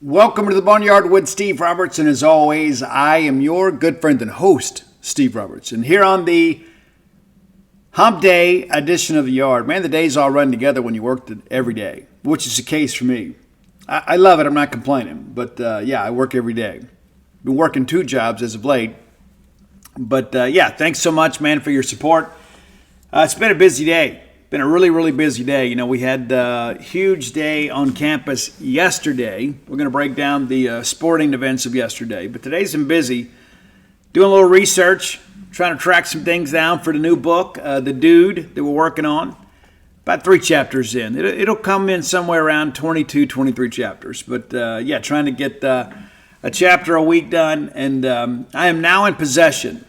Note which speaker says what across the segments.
Speaker 1: Welcome to the Boneyard with Steve Roberts, and as always, I am your good friend and host, Steve Roberts. And here on the Hump Day edition of the Yard, man, the days all run together when you work every day, which is the case for me. I love it. I'm not complaining, but I work every day. Been working 2 jobs as of late, but thanks so much, man, for your support. It's been a busy day. Been a really, really busy day. You know, we had a huge day on campus yesterday. We're going to break down the sporting events of yesterday. But today's been busy. Doing a little research, trying to track some things down for the new book, The Dude, that we're working on. About 3 chapters in. It'll come in somewhere around 22, 23 chapters. But trying to get a chapter a week done. And I am now in possession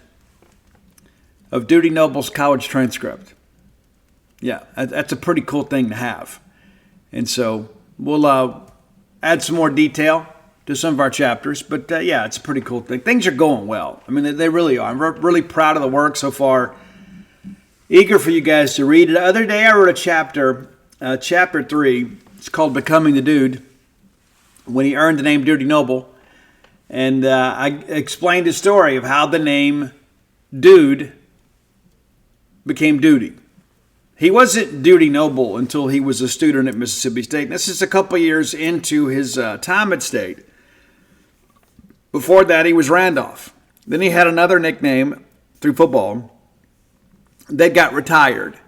Speaker 1: of Dudy Noble's college transcript. Yeah, that's a pretty cool thing to have. And so we'll add some more detail to some of our chapters. But it's a pretty cool thing. Things are going well. I mean, they really are. I'm really proud of the work so far. Eager for you guys to read it. The other day I wrote a chapter 3. It's called Becoming the Dude, when he earned the name Dudy Noble. And I explained the story of how the name Dude became Dudy. He wasn't Dudy Noble until he was a student at Mississippi State. This is a couple years into his time at State. Before that, he was Randolph. Then he had another nickname through football that got retired.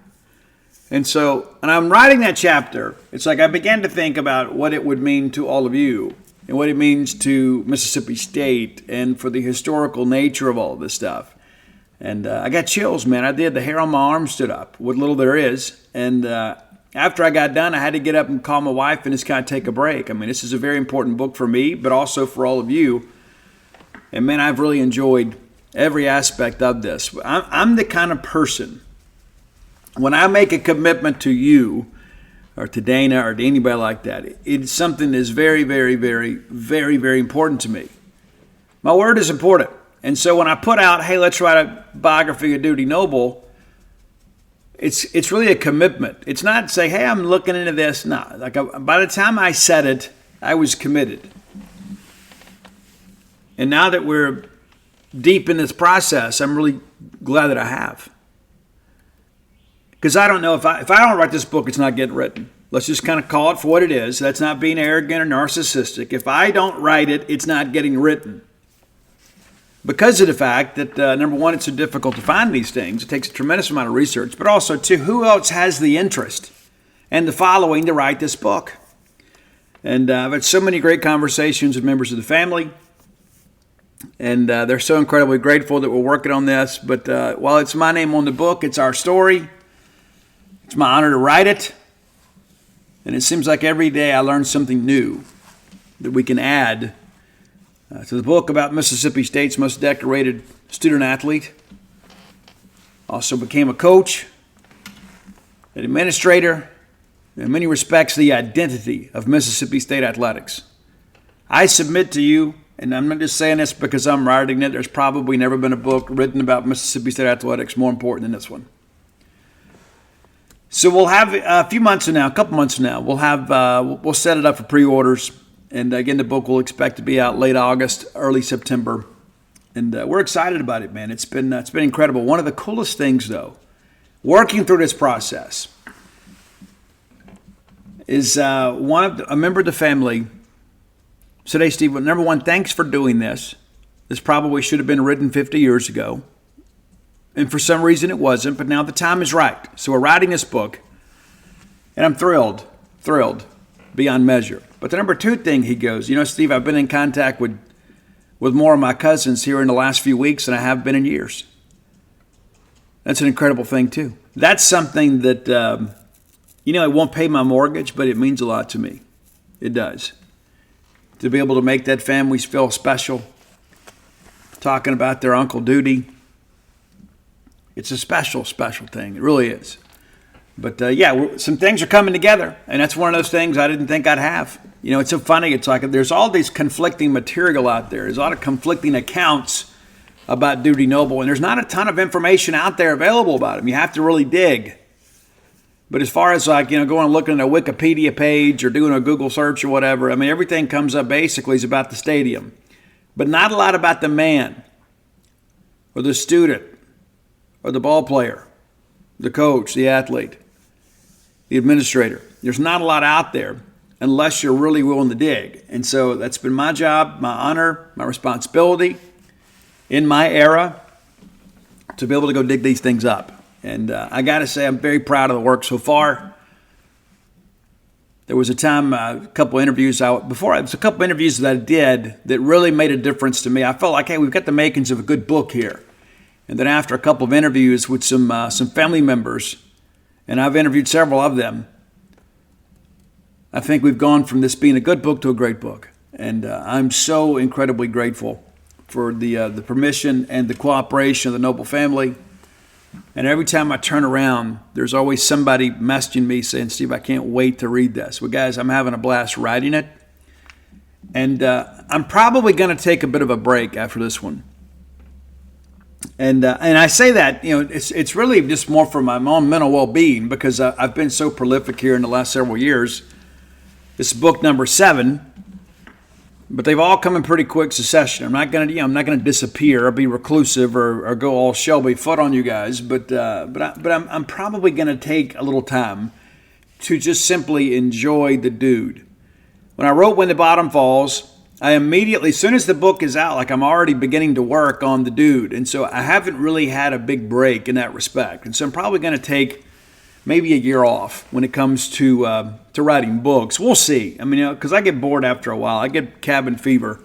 Speaker 1: And so, when I'm writing that chapter, it's like I began to think about what it would mean to all of you and what it means to Mississippi State and for the historical nature of all of this stuff. And I got chills, man. I did. The hair on my arm stood up, what little there is. And after I got done, I had to get up and call my wife and just kind of take a break. I mean, this is a very important book for me, but also for all of you. And, man, I've really enjoyed every aspect of this. I'm the kind of person, when I make a commitment to you or to Dana or to anybody like that, it's something that is very, very, very, very, very important to me. My word is important. And so when I put out, hey, let's write a biography of Dudy Noble, it's really a commitment. It's not say, hey, I'm looking into this. No, by the time I said it, I was committed. And now that we're deep in this process, I'm really glad that I have. Because I don't know, if I don't write this book, it's not getting written. Let's just kind of call it for what it is. That's not being arrogant or narcissistic. If I don't write it, it's not getting written. Because of the fact that, number one, it's so difficult to find these things. It takes a tremendous amount of research. But also, too, who else has the interest and the following to write this book? And I've had so many great conversations with members of the family. And they're so incredibly grateful that we're working on this. But while it's my name on the book, it's our story. It's my honor to write it. And it seems like every day I learn something new that we can add to the book about Mississippi State's most decorated student athlete. Also became a coach, an administrator, in many respects the identity of Mississippi State athletics. I submit to you, and I'm not just saying this because I'm writing it, there's probably never been a book written about Mississippi State athletics more important than this one. So we'll have a couple months from now, we'll set it up for pre-orders. And again, the book will expect to be out late August, early September. And we're excited about it, man. It's been incredible. One of the coolest things, though, working through this process is a member of the family said, hey, Steve, number one, thanks for doing this. This probably should have been written 50 years ago. And for some reason it wasn't, but now the time is right. So we're writing this book, and I'm thrilled beyond measure. But the number 2 thing, he goes, Steve, I've been in contact with more of my cousins here in the last few weeks than I have been in years. That's an incredible thing, too. That's something that, it won't pay my mortgage, but it means a lot to me. It does. To be able to make that family feel special, talking about their Uncle Dudy. It's a special, special thing. It really is. But some things are coming together, and that's one of those things I didn't think I'd have. It's so funny. It's like there's all these conflicting material out there. There's a lot of conflicting accounts about Dudy Noble, and there's not a ton of information out there available about him. You have to really dig. But as far as going and looking at a Wikipedia page or doing a Google search or whatever, I mean, everything comes up basically is about the stadium. But not a lot about the man or the student or the ball player, the coach, the athlete, the administrator. There's not a lot out there unless you're really willing to dig. And so that's been my job, my honor, my responsibility in my era to be able to go dig these things up. And I got to say, I'm very proud of the work so far. There was a time, a couple interviews that I did that really made a difference to me. I felt like, hey, we've got the makings of a good book here. And then after a couple of interviews with some family members, and I've interviewed several of them, I think we've gone from this being a good book to a great book. And I'm so incredibly grateful for the permission and the cooperation of the Noble family. And every time I turn around, there's always somebody messaging me saying, Steve, I can't wait to read this. Well, guys, I'm having a blast writing it. And I'm probably going to take a bit of a break after this one. And I say that, it's really just more for my own mental well-being because I've been so prolific here in the last several years. This is book number 7. But they've all come in pretty quick succession. I'm not going to disappear or be reclusive or go all Shelby foot on you guys. But I'm probably going to take a little time to just simply enjoy the dude. When I wrote When the Bottom Falls, I immediately, as soon as the book is out, I'm already beginning to work on the dude. And so I haven't really had a big break in that respect. And so I'm probably going to take maybe a year off when it comes to writing books. We'll see. I mean, because I get bored after a while. I get cabin fever.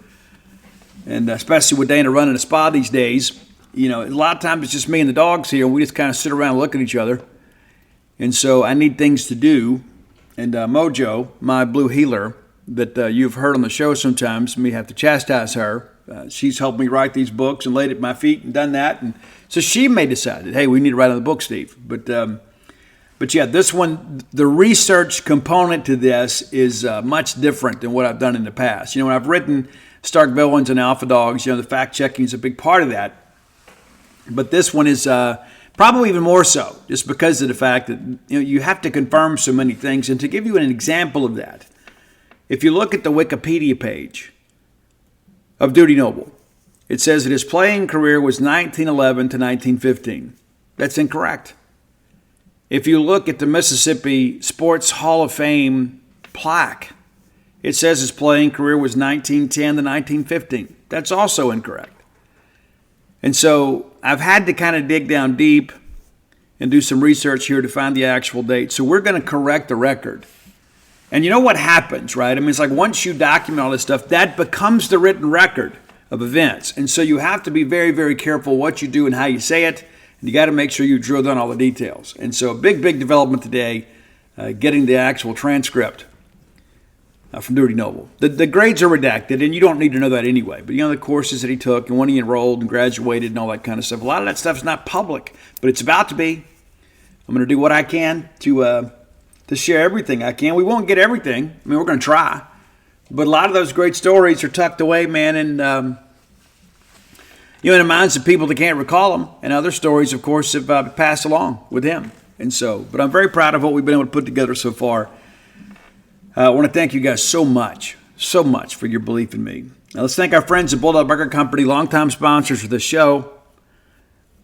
Speaker 1: And especially with Dana running a spa these days, a lot of times it's just me and the dogs here. And we just kind of sit around and look at each other. And so I need things to do. And Mojo, my blue healer that you've heard on the show sometimes, me have to chastise her. She's helped me write these books and laid at my feet and done that. And so she may decide that, hey, we need to write another book, Steve. But yeah, this one, the research component to this is much different than what I've done in the past. When I've written Stark Villains and Alpha Dogs, the fact checking is a big part of that. But this one is probably even more so, just because of the fact that you have to confirm so many things. And to give you an example of that, if you look at the Wikipedia page of Dudy Noble, it says that his playing career was 1911 to 1915. That's incorrect. If you look at the Mississippi Sports Hall of Fame plaque, it says his playing career was 1910 to 1915. That's also incorrect. And so I've had to kind of dig down deep and do some research here to find the actual date. So we're going to correct the record. And you know what happens, right? I mean, it's like once you document all this stuff, that becomes the written record of events. And so you have to be very, very careful what you do and how you say it. And you got to make sure you drill down all the details. And so a big development today, getting the actual transcript from Dudy Noble. The grades are redacted, and you don't need to know that anyway. But the courses that he took and when he enrolled and graduated and all that kind of stuff. A lot of that stuff is not public, but it's about to be. I'm going to do what I can to share everything I can. We won't get everything. I mean, we're going to try. But a lot of those great stories are tucked away, man, and in the minds of people that can't recall them. And other stories, of course, have passed along with him. And so, but I'm very proud of what we've been able to put together so far. I want to thank you guys so much for your belief in me. Now, let's thank our friends at Bulldog Burger Company, longtime sponsors of the show.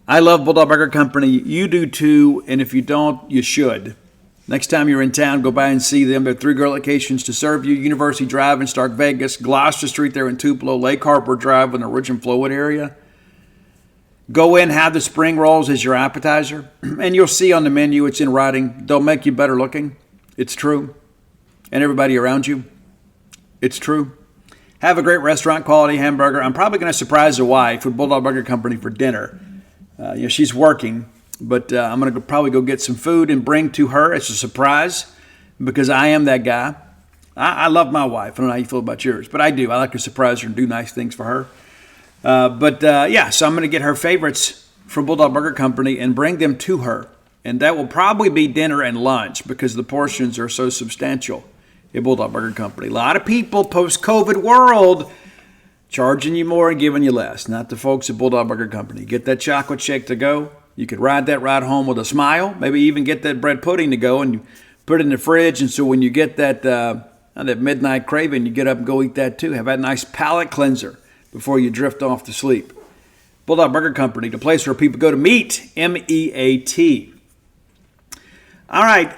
Speaker 1: I love Bulldog Burger Company. You do too, and if you don't, you should. Next time you're in town, go by and see them. There are 3 great locations to serve you. University Drive in Stark Vegas, Gloucester Street there in Tupelo, Lake Harbor Drive in the Ridge and Flowood area. Go in, have the spring rolls as your appetizer, and you'll see on the menu, it's in writing, they'll make you better looking. It's true. And everybody around you, it's true. Have a great restaurant quality hamburger. I'm probably going to surprise the wife with Bulldog Burger Company for dinner. She's working, but I'm going to probably go get some food and bring to her as a surprise because I am that guy. I love my wife. I don't know how you feel about yours, but I do. I like to surprise her and do nice things for her. So I'm going to get her favorites from Bulldog Burger Company and bring them to her. And that will probably be dinner and lunch because the portions are so substantial at Bulldog Burger Company. A lot of people, post-COVID world, charging you more and giving you less. Not the folks at Bulldog Burger Company. Get that chocolate shake to go. You could ride that ride home with a smile, maybe even get that bread pudding to go and you put it in the fridge. And so when you get that midnight craving, you get up and go eat that too. Have that nice palate cleanser before you drift off to sleep. Bulldog Burger Company, the place where people go to meet, M-E-A-T. All right.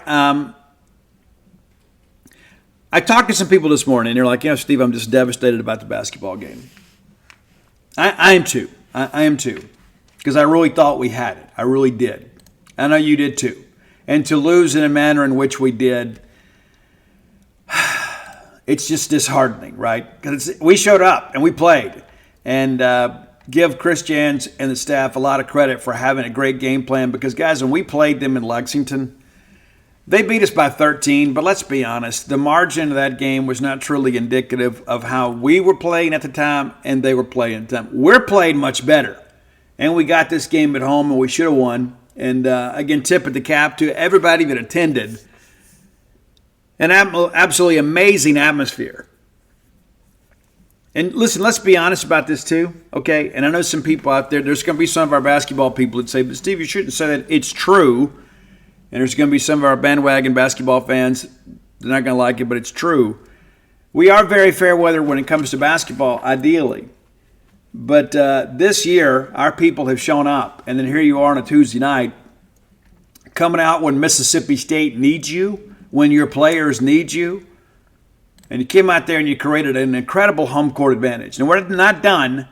Speaker 1: I talked to some people this morning, and they're like, Steve, I'm just devastated about the basketball game. I am too. I am too. Because I really thought we had it. I really did. I know you did too. And to lose in a manner in which we did, it's just disheartening, right? Because we showed up and we played. And give Chris Jans and the staff a lot of credit for having a great game plan. Because, guys, when we played them in Lexington, they beat us by 13. But let's be honest, the margin of that game was not truly indicative of how we were playing at the time and they were playing at the time. We're playing much better. And we got this game at home, and we should have won. And, again, tip of the cap to everybody that attended. An absolutely amazing atmosphere. And, listen, let's be honest about this too, okay? And I know some people out there, there's going to be some of our basketball people that say, but Steve, you shouldn't say that. It's true. And there's going to be some of our bandwagon basketball fans, they're not going to like it, but it's true. We are very fair weather when it comes to basketball, ideally. But this year, our people have shown up. And then here you are on a Tuesday night, coming out when Mississippi State needs you, when your players need you. And you came out there and you created an incredible home court advantage. And we're not done.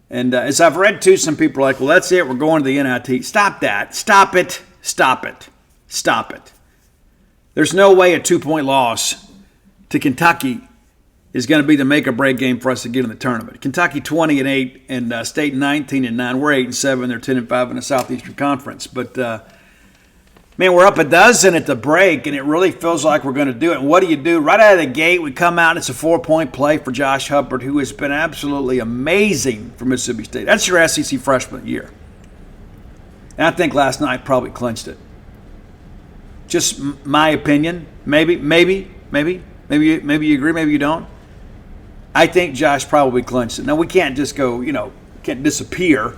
Speaker 1: And as I've read too, some people are like, well, that's it. We're going to the NIT. Stop that. Stop it. Stop it. Stop it. There's no way a 2-point loss to Kentucky is going to be the make-or-break game for us to get in the tournament. Kentucky 20-8 and State 19-9. We're 8-7. They're 10-5 in the Southeastern Conference. But man, we're up a dozen at the break, and it really feels like we're going to do it. And what do? Right out of the gate, we come out, and it's a 4-point play for Josh Hubbard, who has been absolutely amazing for Mississippi State. That's your SEC freshman year. And I think last night probably clinched it. Just my opinion. Maybe you agree, maybe you don't. I think Josh probably clinched it. Now, we can't just go, can't disappear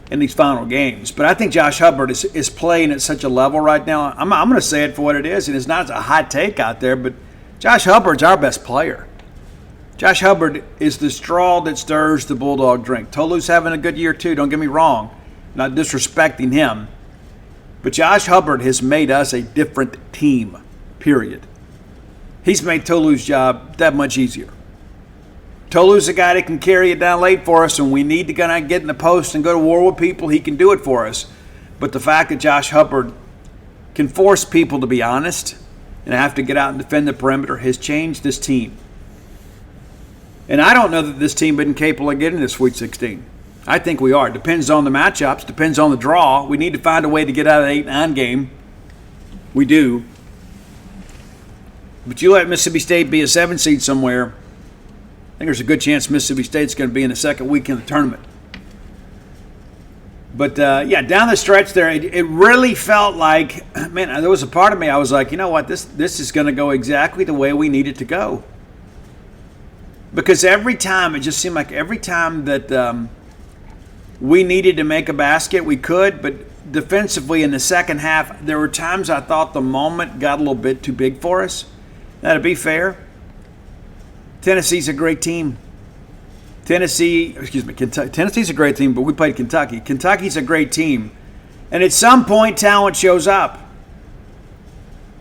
Speaker 1: in these final games. But I think Josh Hubbard is playing at such a level right now. I'm going to say it for what it is, and it's not a hot take out there, but Josh Hubbard's our best player. Josh Hubbard is the straw that stirs the Bulldog drink. Tolu's having a good year too, don't get me wrong. Not disrespecting him. But Josh Hubbard has made us a different team, period. He's made Tolu's job that much easier. Tolu's a guy that can carry it down late for us, and we need to kind of get in the post and go to war with people. He can do it for us. But the fact that Josh Hubbard can force people to be honest and have to get out and defend the perimeter has changed this team. And I don't know that this team isn't capable of getting to Sweet 16. I think we are. It depends on the matchups, depends on the draw. We need to find a way to get out of the 8-9 game. We do. But you let Mississippi State be a 7 seed somewhere, I think there's a good chance Mississippi State's going to be in the second week in the tournament. But, down the stretch there, it really felt like, man, there was a part of me, I was like, you know what, this is going to go exactly the way we need it to go. Because every time, it just seemed like every time that we needed to make a basket, we could, but defensively in the second half, there were times I thought the moment got a little bit too big for us. Now, to be fair, Tennessee's a great team. Tennessee's a great team, but we played Kentucky. Kentucky's a great team. And at some point, talent shows up.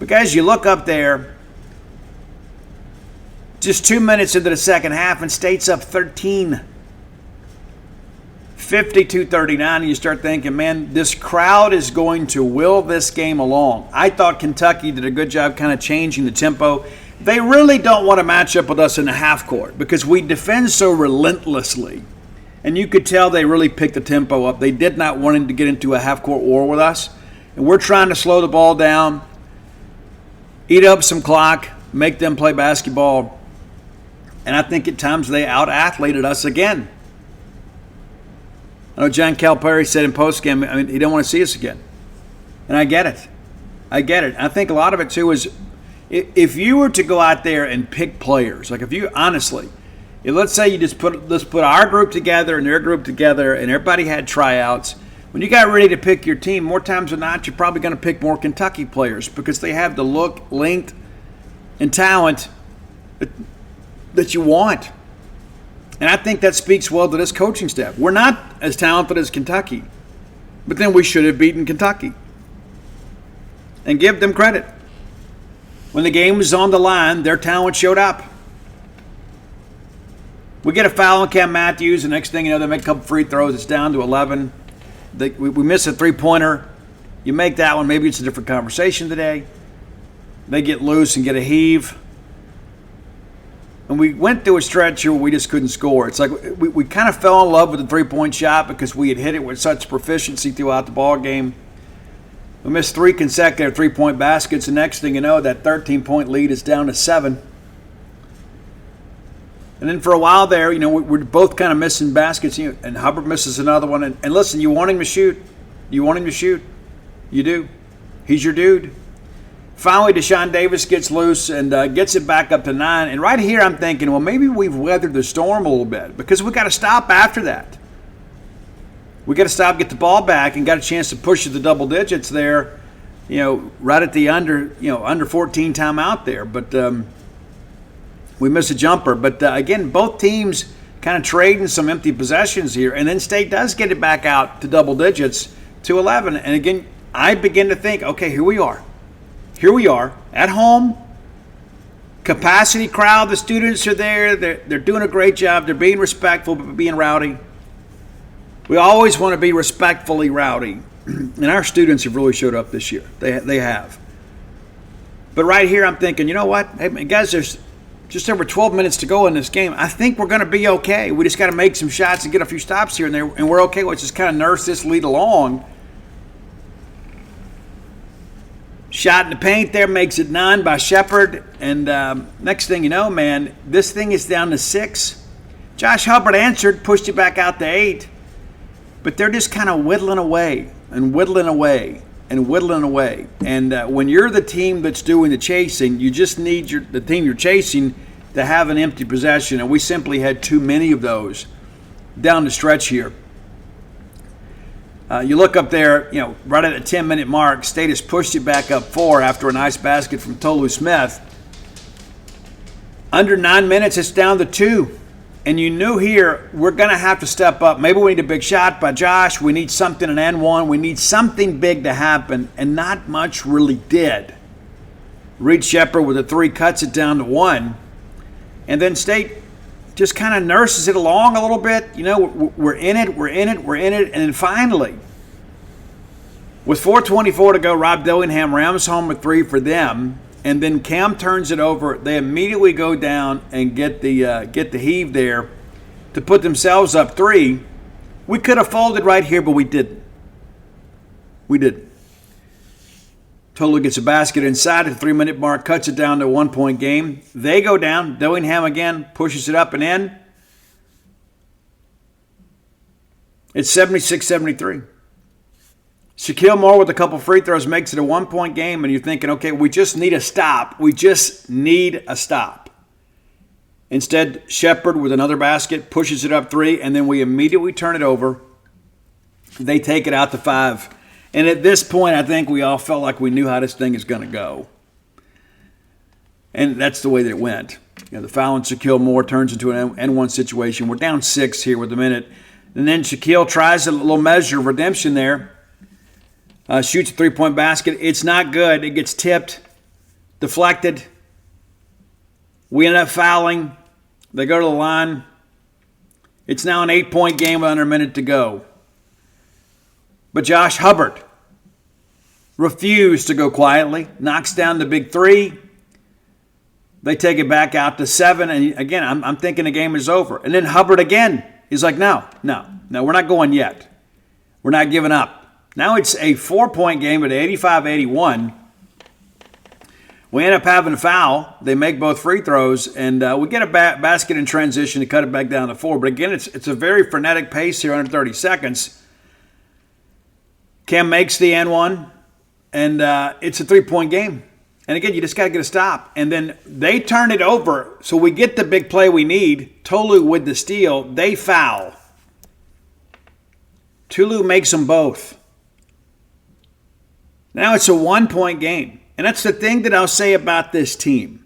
Speaker 1: Because you look up there, just 2 minutes into the second half, and State's up 13. 52-39, and you start thinking, man, this crowd is going to will this game along. I thought Kentucky did a good job kind of changing the tempo. They really don't want to match up with us in the half court because we defend so relentlessly. And you could tell they really picked the tempo up. They did not want him to get into a half court war with us. And we're trying to slow the ball down, eat up some clock, make them play basketball. And I think at times they out-athleted us again. I know John Calipari said in postgame, he didn't want to see us again. And I get it. I think a lot of it, too, is if you were to go out there and pick players, like if you, honestly, let's say you just let's put our group together and their group together and everybody had tryouts, When you got ready to pick your team, more times than not, you're probably going to pick more Kentucky players because they have the look, length, and talent that you want. And I think that speaks well to this coaching staff. We're not as talented as Kentucky, but then we should have beaten Kentucky. And give them credit. When the game was on the line, their talent showed up. We get a foul on Cam Matthews, the next thing you know, they make a couple free throws. It's down to 11. We miss a three-pointer. You make that one, maybe it's a different conversation today. They get loose and get a heave. And we went through a stretch here where we just couldn't score. It's like we kind of fell in love with the three-point shot because we had hit it with such proficiency throughout the ball game. We missed 3 consecutive three-point baskets. The next thing you know, that 13-point lead is down to 7. And then for a while there, we're both kind of missing baskets. And Hubbard misses another one. And listen, you want him to shoot. You want him to shoot. You do. He's your dude. Finally, Deshaun Davis gets loose and gets it back up to 9. And right here I'm thinking, well, maybe we've weathered the storm a little bit because we got to stop after that. We got to stop, get the ball back, and got a chance to push to the double digits there, right at the under 14 timeout there. But we miss a jumper. But again, both teams kind of trading some empty possessions here. And then State does get it back out to double digits to 11. And again, I begin to think, okay, here we are. Here we are at home. Capacity crowd, the students are there. They're doing a great job. They're being respectful but being rowdy. We always want to be respectfully rowdy. And our students have really showed up this year. They have. But right here I'm thinking, you know what? Hey, guys, there's just over 12 minutes to go in this game. I think we're going to be okay. We just got to make some shots and get a few stops here and there, and we're okay. Let's just kind of nurse this lead along. Shot in the paint there makes it 9 by Shepard. And next thing you know, man, this thing is down to 6. Josh Hubbard answered, pushed it back out to 8. But they're just kind of whittling away and whittling away and whittling away. And when you're the team that's doing the chasing, you just need the team you're chasing to have an empty possession. And we simply had too many of those down the stretch here. You look up there, right at the 10-minute mark, State has pushed it back up 4 after a nice basket from Tolu Smith. Under 9 minutes, it's down to 2. And you knew here, we're going to have to step up. Maybe we need a big shot by Josh. We need something in N1. We need something big to happen. And not much really did. Reed Shepard with a 3 cuts it down to 1. And then State just kind of nurses it along a little bit. We're in it. And then finally, with 4:24 to go, Rob Dillingham rams home a 3 for them. And then Cam turns it over. They immediately go down and get the heave there to put themselves up 3. We could have folded right here, but we didn't. We didn't. Tolu gets a basket inside at the 3-minute mark, cuts it down to a 1-point game. They go down. Dillingham again pushes it up and in. It's 76-73. Shaquille Moore with a couple free throws makes it a 1-point game, and you're thinking, okay, we just need a stop. We just need a stop. Instead, Shepard with another basket pushes it up 3, and then we immediately turn it over. They take it out to 5. And at this point, I think we all felt like we knew how this thing is going to go. And that's the way that it went. The foul on Shaquille Moore turns into an N1 situation. We're down 6 here with a minute. And then Shaquille tries a little measure of redemption there. Shoots a 3-point basket. It's not good. It gets tipped, deflected. We end up fouling. They go to the line. It's now an 8-point game with under a minute to go. But Josh Hubbard refused to go quietly. Knocks down the big 3. They take it back out to 7. And again, I'm thinking the game is over. And then Hubbard again. He's like, no, we're not going yet. We're not giving up. Now it's a 4-point game at 85-81. We end up having a foul. They make both free throws, and we get a basket in transition to cut it back down to 4. But again, it's a very frenetic pace here under 30 seconds. Cam makes the N1, and it's a 3-point game. And again, you just got to get a stop. And then they turn it over, so we get the big play we need. Tolu with the steal. They foul. Tulu makes them both. Now it's a 1-point game. And that's the thing that I'll say about this team.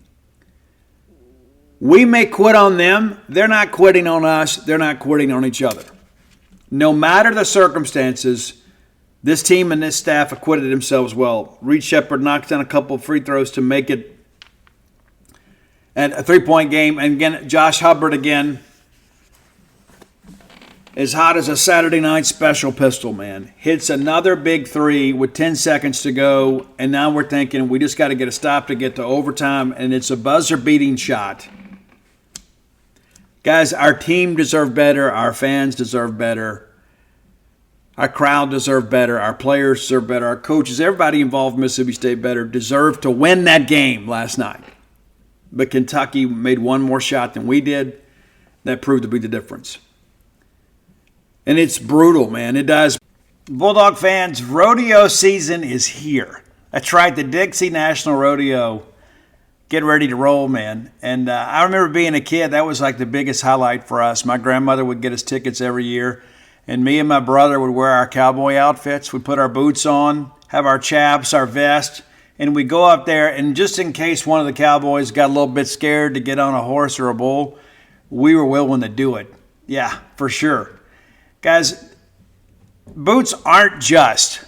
Speaker 1: We may quit on them. They're not quitting on us. They're not quitting on each other. No matter the circumstances, this team and this staff acquitted themselves well. Reed Shepherd knocked down a couple of free throws to make it a 3-point game. And again, Josh Hubbard again, as hot as a Saturday night special pistol, man. Hits another big three with 10 seconds to go. And now we're thinking we just got to get a stop to get to overtime. And it's a buzzer-beating shot. Guys, our team deserves better. Our fans deserve better. Our crowd deserves better. Our players deserve better. Our coaches, everybody involved in Mississippi State better, deserved to win that game last night. But Kentucky made one more shot than we did. That proved to be the difference. And it's brutal, man. It does. Bulldog fans, rodeo season is here. That's right, the Dixie National Rodeo. Get ready to roll, man. And I remember being a kid, that was like the biggest highlight for us. My grandmother would get us tickets every year. And me and my brother would wear our cowboy outfits. We'd put our boots on, have our chaps, our vest. And we'd go up there, and just in case one of the cowboys got a little bit scared to get on a horse or a bull, we were willing to do it. Yeah, for sure. Guys, boots aren't just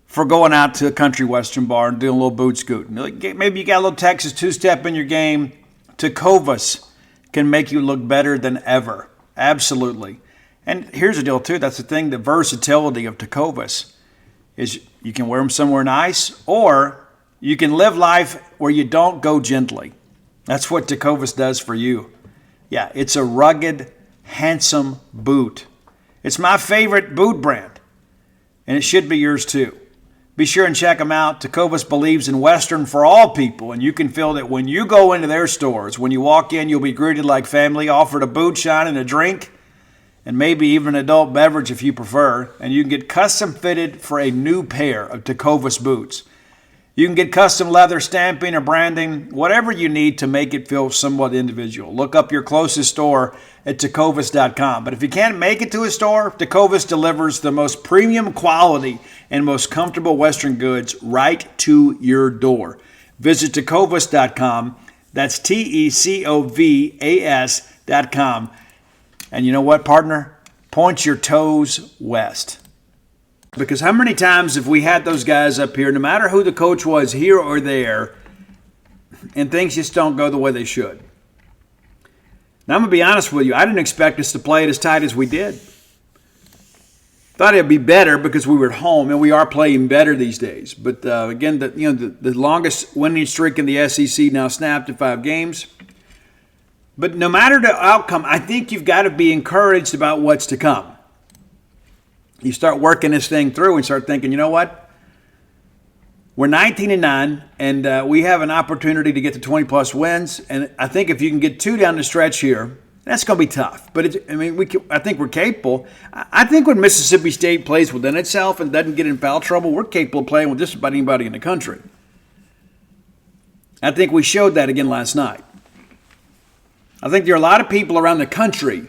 Speaker 1: for going out to a country western bar and doing a little boot scooting. Maybe you got a little Texas two-step in your game. Tecovas can make you look better than ever. Absolutely. And here's the deal, too. That's the thing, the versatility of Tecovas is you can wear them somewhere nice, or you can live life where you don't go gently. That's what Tecovas does for you. Yeah, it's a rugged, handsome boot. It's my favorite boot brand, and it should be yours too. Be sure and check them out. Tecovas believes in Western for all people, and you can feel that when you go into their stores. When you walk in, you'll be greeted like family, offered a boot shine and a drink, and maybe even an adult beverage if you prefer, and you can get custom fitted for a new pair of Tecovas boots. You can get custom leather stamping or branding, whatever you need to make it feel somewhat individual. Look up your closest store at tecovas.com. But if you can't make it to a store, Tecovas delivers the most premium quality and most comfortable Western goods right to your door. Visit tecovas.com. That's TECOVAS.com. And you know what, partner? Point your toes west. Because how many times have we had those guys up here, no matter who the coach was, here or there, and things just don't go the way they should? Now, I'm going to be honest with you. I didn't expect us to play it as tight as we did. Thought it would be better because we were at home, and we are playing better these days. But again, the longest winning streak in the SEC now snapped to 5 games. But no matter the outcome, I think you've got to be encouraged about what's to come. You start working this thing through and start thinking, you know what? We're 19-9, and we have an opportunity to get to 20-plus wins. And I think if you can get 2 down the stretch here, that's going to be tough. But I think we're capable. I think when Mississippi State plays within itself and doesn't get in foul trouble, we're capable of playing with just about anybody in the country. I think we showed that again last night. I think there are a lot of people around the country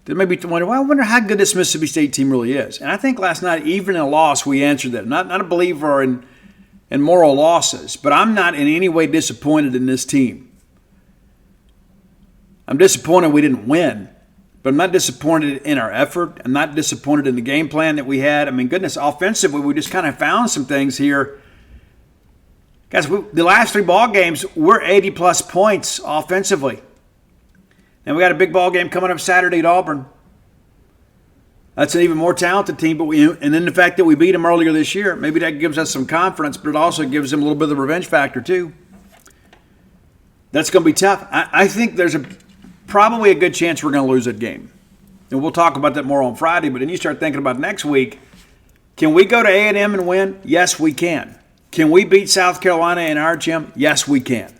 Speaker 1: that maybe wonder, well, I wonder how good this Mississippi State team really is. And I think last night, even in a loss, we answered that. Not a believer in moral losses, but I'm not in any way disappointed in this team. I'm disappointed we didn't win, but I'm not disappointed in our effort. I'm not disappointed in the game plan that we had. I mean, goodness, offensively, we just kind of found some things here. Guys, the last 3 ball games, we're 80-plus points offensively. And we got a big ball game coming up Saturday at Auburn. That's an even more talented team, and then the fact that we beat them earlier this year, maybe that gives us some confidence, but it also gives them a little bit of the revenge factor too. That's going to be tough. I think there's probably a good chance we're going to lose that game. And we'll talk about that more on Friday, but then you start thinking about next week. Can we go to A&M and win? Yes, we can. Can we beat South Carolina in our gym? Yes, we can.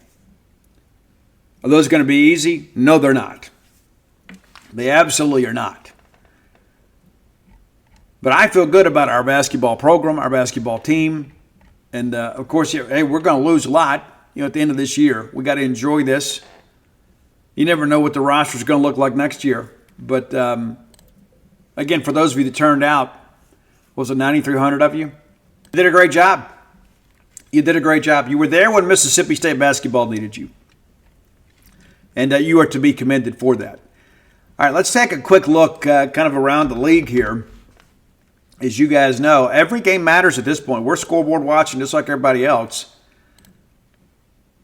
Speaker 1: Are those going to be easy? No, they're not. They absolutely are not. But I feel good about our basketball program, our basketball team. And, of course, hey, we're going to lose a lot, at the end of this year. We got to enjoy this. You never know what the roster is going to look like next year. But Again, for those of you that turned out, was it 9,300 of you? You did a great job. You did a great job. You were there when Mississippi State basketball needed you. And you are to be commended for that. All right, let's take a quick look kind of around the league here. As you guys know, every game matters at this point. We're scoreboard watching just like everybody else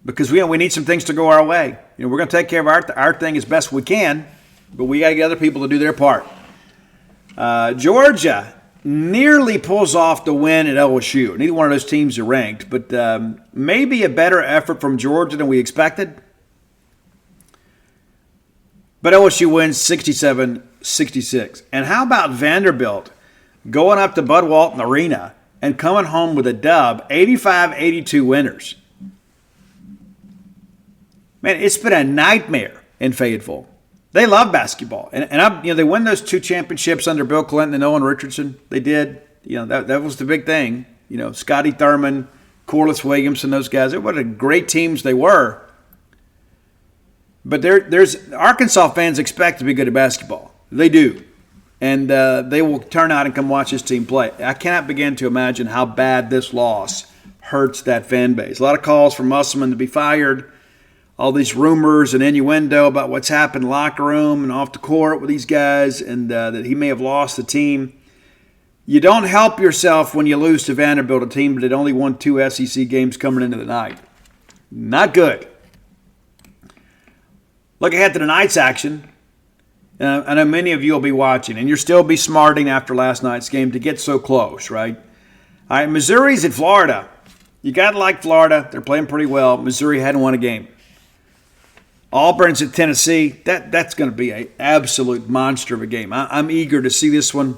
Speaker 1: because we need some things to go our way. We're going to take care of our thing as best we can, but we got to get other people to do their part. Georgia nearly pulls off the win at LSU. Neither one of those teams are ranked, but maybe a better effort from Georgia than we expected. But LSU wins 67-66. And how about Vanderbilt going up to Bud Walton Arena and coming home with a dub, 85-82 winners? Man, it's been a nightmare in Fayetteville. They love basketball. And they won those 2 championships under Bill Clinton and Owen Richardson. They did. That was the big thing. Scotty Thurman, Corliss Williamson, those guys. What a great teams they were. But there's Arkansas fans expect to be good at basketball. They do. And they will turn out and come watch this team play. I cannot begin to imagine how bad this loss hurts that fan base. A lot of calls for Musselman to be fired. All these rumors and innuendo about what's happened in the locker room and off the court with these guys and that he may have lost the team. You don't help yourself when you lose to Vanderbilt, a team that had only won 2 SEC games coming into the night. Not good. Look ahead to tonight's action. I know many of you will be watching, and you'll still be smarting after last night's game to get so close, right? All right, Missouri's at Florida. You got to like Florida. They're playing pretty well. Missouri hadn't won a game. Auburn's at Tennessee. That's going to be an absolute monster of a game. I'm eager to see this one.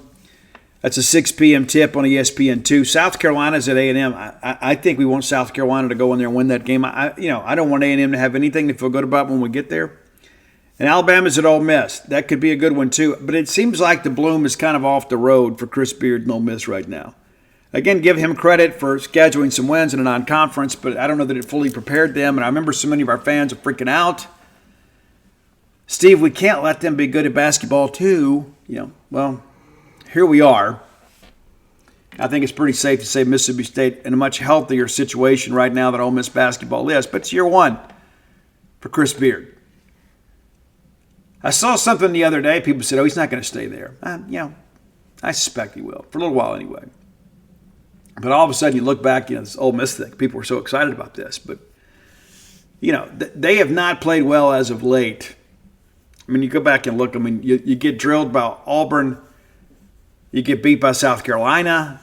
Speaker 1: That's a 6 p.m. tip on ESPN2. South Carolina's at A&M. I think we want South Carolina to go in there and win that game. I don't want A&M to have anything to feel good about when we get there. And Alabama's at Ole Miss. That could be a good one too. But it seems like the bloom is kind of off the road for Chris Beard and Ole Miss right now. Again, give him credit for scheduling some wins in a non-conference, but I don't know that it fully prepared them. And I remember so many of our fans are freaking out. Steve, we can't let them be good at basketball too. Well, here we are. I think it's pretty safe to say Mississippi State in a much healthier situation right now than Ole Miss basketball is. But it's year one for Chris Beard. I saw something the other day. People said, he's not going to stay there. I suspect he will, for a little while anyway. But all of a sudden you look back, this Ole Miss thing. People were so excited about this. But, they have not played well as of late. You go back and look. You get drilled by Auburn. You get beat by South Carolina.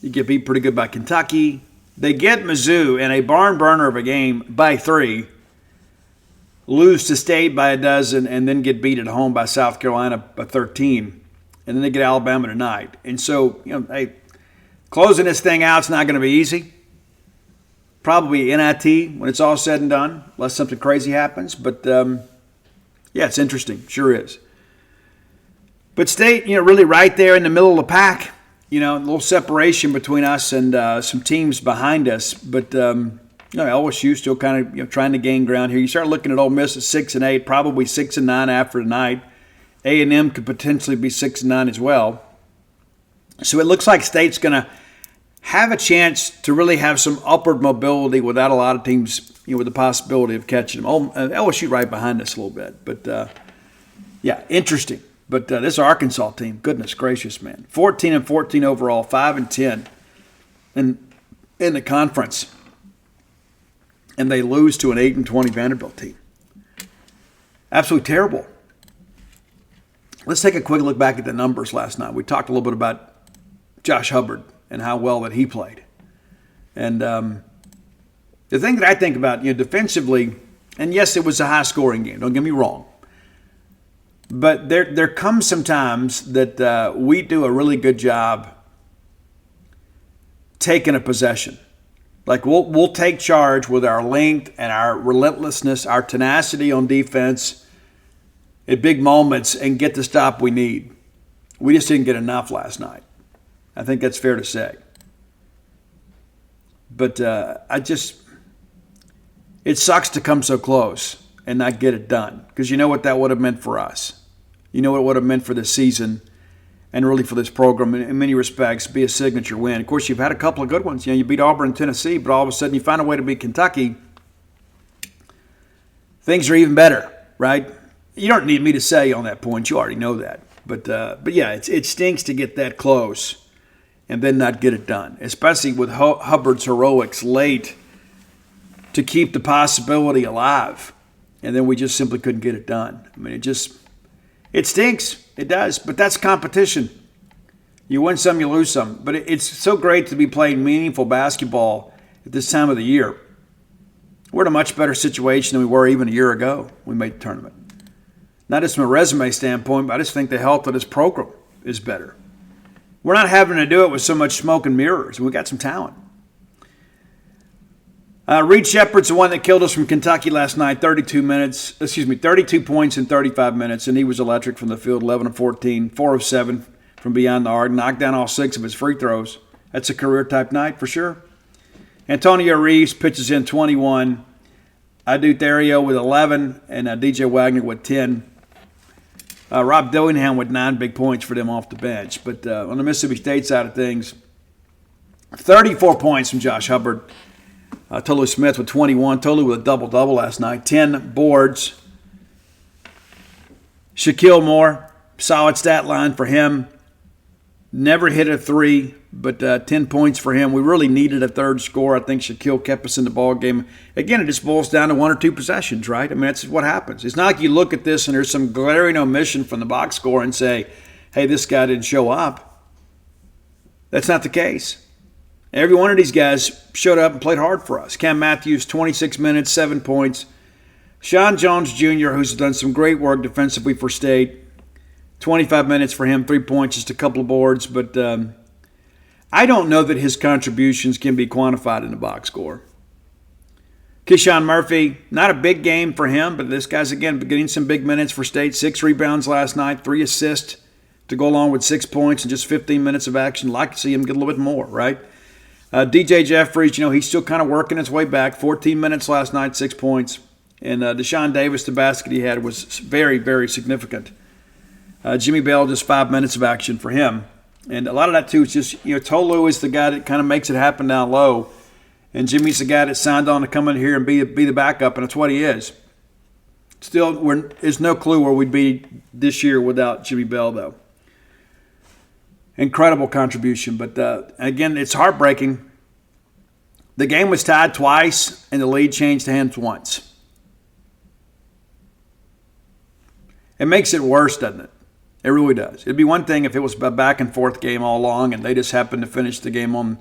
Speaker 1: You get beat pretty good by Kentucky. They get Mizzou in a barn burner of a game by 3. Lose to State by 12, and then get beat at home by South Carolina by 13. And then they get Alabama tonight. And so, closing this thing out is not going to be easy. Probably NIT when it's all said and done, unless something crazy happens. But, it's interesting. Sure is. But State, really right there in the middle of the pack. A little separation between us and some teams behind us. But, LSU still kind of trying to gain ground here. You start looking at Ole Miss at 6-8, probably 6-9 after tonight. A&M could potentially be 6-9 as well. So it looks like State's going to have a chance to really have some upward mobility without a lot of teams, with the possibility of catching them. LSU right behind us a little bit. But, interesting. But this Arkansas team, goodness gracious, man. 14-14 overall, 5-10 in the conference. And they lose to an 8-20 Vanderbilt team. Absolutely terrible. Let's take a quick look back at the numbers last night. We talked a little bit about Josh Hubbard and how well that he played. And the thing that I think about, defensively, and yes, it was a high-scoring game. Don't get me wrong. But there comes some times that we do a really good job taking a possession. Like we'll take charge with our length and our relentlessness, our tenacity on defense at big moments and get the stop we need. We just didn't get enough last night. I think that's fair to say. But it sucks to come so close and not get it done because you know what that would have meant for us. You know what it would have meant for this season and really for this program in many respects be a signature win. Of course, you've had a couple of good ones. You beat Auburn and Tennessee, but all of a sudden you find a way to beat Kentucky. Things are even better, right? You don't need me to say on that point. You already know that. But yeah, it stinks to get that close and then not get it done, especially with Hubbard's heroics late to keep the possibility alive. And then we just simply couldn't get it done. I mean, it stinks. It does. But that's competition. You win some, you lose some. But it's so great to be playing meaningful basketball at this time of the year. We're in a much better situation than we were even a year ago when we made the tournament. Not just from a resume standpoint, but I just think the health of this program is better. We're not having to do it with so much smoke and mirrors. We got some talent. Reed Shepherd's the one that killed us from Kentucky last night, 32 points in 35 minutes, and he was electric from the field, 11 of 14, 4 of 7 from beyond the arc, knocked down all 6 of his free throws. That's a career-type night for sure. Antonio Reeves pitches in 21. Adu Therio with 11, and DJ Wagner with 10. Rob Dillingham with 9 big points for them off the bench. But on the Mississippi State side of things, 34 points from Josh Hubbard. Tolu Smith with 21. Tolu with a double-double last night. 10 boards. Shaquille Moore, solid stat line for him. Never hit a 3, but 10 points for him. We really needed a third score. I think Shaquille kept us in the ball game. Again, it just boils down to 1 or 2 possessions, right? I mean, that's what happens. It's not like you look at this and there's some glaring omission from the box score and say, hey, this guy didn't show up. That's not the case. Every one of these guys showed up and played hard for us. Cam Matthews, 26 minutes, 7 points. Sean Jones Jr., who's done some great work defensively for State, 25 minutes for him, 3 points, just a couple of boards. But I don't know that his contributions can be quantified in the box score. Keyshawn Murphy, not a big game for him, but this guy's, again, getting some big minutes for State. 6 rebounds last night, 3 assists to go along with 6 points and just 15 minutes of action. Like to see him get a little bit more, right? DJ Jeffries, he's still kind of working his way back. 14 minutes last night, 6 points. And Deshaun Davis, the basket he had was very, very significant. Jimmy Bell, just 5 minutes of action for him. And a lot of that, too, is just, Tolu is the guy that kind of makes it happen down low. And Jimmy's the guy that signed on to come in here and be the backup, and that's what he is. Still, there's no clue where we'd be this year without Jimmy Bell, though. Incredible contribution. But, again, it's heartbreaking. The game was tied twice, and the lead changed hands once. It makes it worse, doesn't it? It really does. It'd be one thing if it was a back-and-forth game all along and they just happened to finish the game on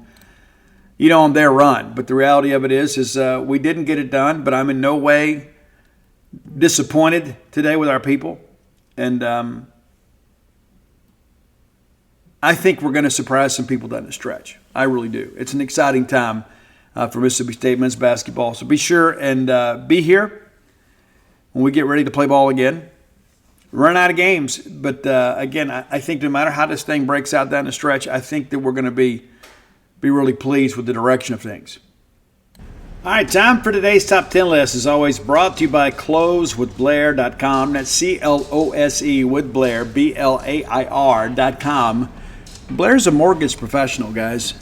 Speaker 1: their run. But the reality of it is we didn't get it done, but I'm in no way disappointed today with our people. And I think we're going to surprise some people down the stretch. I really do. It's an exciting time for Mississippi State men's basketball. So be sure and be here when we get ready to play ball again. Run out of games. But, again, I think no matter how this thing breaks out down the stretch, I think that we're going to be really pleased with the direction of things. All right, time for today's Top 10 list. As always, brought to you by closewithblair.com. That's CLOSE with Blair, BLAIR.com. Blair's a mortgage professional, guys.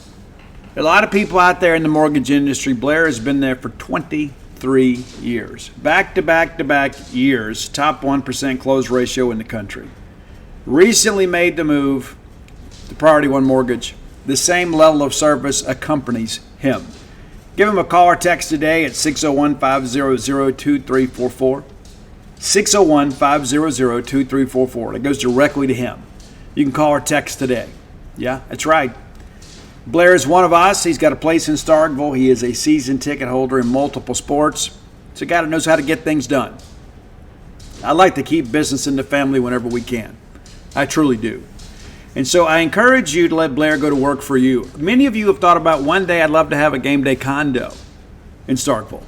Speaker 1: There are a lot of people out there in the mortgage industry. Blair has been there for 23 years. Back-to-back-to-back years, top 1% close ratio in the country. Recently made the move to Priority One Mortgage. The same level of service accompanies him. Give him a call or text today at 601-500-2344. 601-500-2344. That goes directly to him. You can call or text today. Yeah, that's right. Blair is one of us. He's got a place in Starkville. He is a season ticket holder in multiple sports. It's a guy that knows how to get things done. I like to keep business in the family whenever we can. I truly do. And so I encourage you to let Blair go to work for you. Many of you have thought about one day I'd love to have a game day condo in Starkville.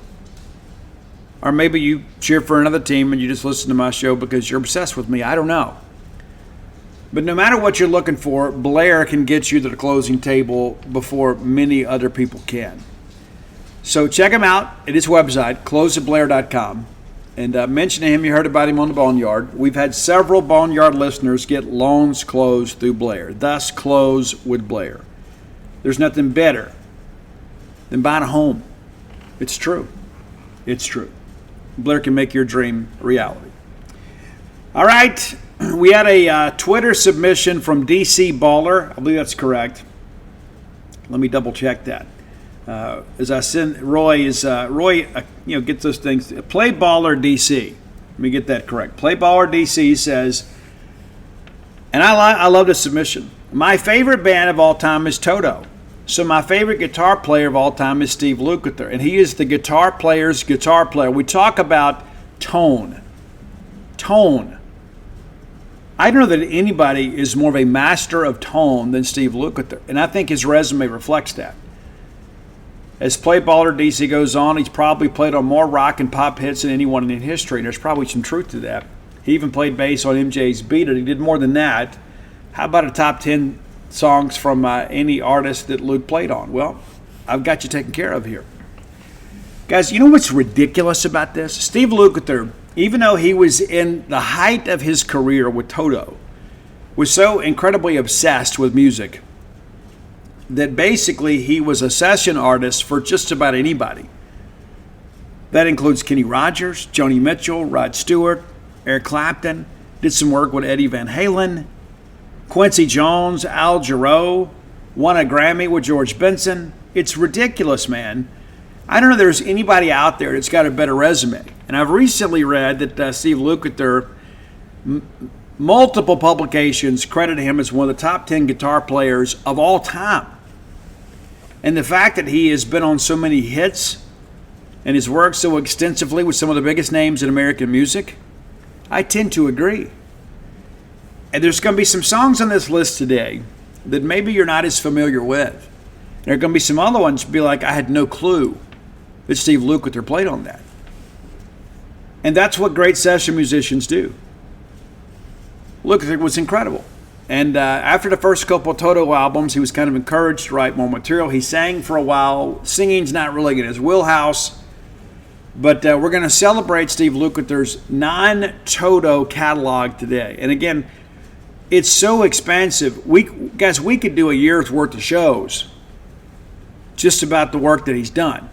Speaker 1: Or maybe you cheer for another team and you just listen to my show because you're obsessed with me. I don't know. But no matter what you're looking for, Blair can get you to the closing table before many other people can. So check him out at his website, closewithblair.com. And mentioning him, you heard about him on the Boneyard. We've had several Boneyard listeners get loans closed through Blair, thus close with Blair. There's nothing better than buying a home. It's true. It's true. Blair can make your dream a reality. All right. We had a Twitter submission from DC Baller. I believe that's correct. Let me double check that. As I send Roy gets those things. Play Baller DC. Let me get that correct. Play Baller DC says, and I love this submission. My favorite band of all time is Toto. So my favorite guitar player of all time is Steve Lukather, and he is the guitar player's guitar player. We talk about tone. Tone. I don't know that anybody is more of a master of tone than Steve Lukather, and I think his resume reflects that. As Play Baller DC goes on, he's probably played on more rock and pop hits than anyone in history, and there's probably some truth to that. He even played bass on MJ's Beat It. He did more than that. How about a top 10 songs from any artist that Luke played on? Well, I've got you taken care of here. Guys, you know what's ridiculous about this? Steve Lukather, even though he was in the height of his career with Toto, was so incredibly obsessed with music that basically he was a session artist for just about anybody. That includes Kenny Rogers, Joni Mitchell, Rod Stewart, Eric Clapton, did some work with Eddie Van Halen, Quincy Jones, Al Jarreau, won a Grammy with George Benson. It's ridiculous, man. I don't know if there's anybody out there that's got a better resume. And I've recently read that Steve Lukather, multiple publications credit him as one of the top 10 guitar players of all time. And the fact that he has been on so many hits and has worked so extensively with some of the biggest names in American music, I tend to agree. And there's going to be some songs on this list today that maybe you're not as familiar with. There are going to be some other ones be like, I had no clue that Steve Lukather played on that. And that's what great session musicians do. Lukather was incredible. And after the first couple of Toto albums, he was kind of encouraged to write more material. He sang for a while. Singing's not really in his wheelhouse. But we're going to celebrate Steve Lukather's non-Toto catalog today. And again, it's so expansive. We could do a year's worth of shows just about the work that he's done.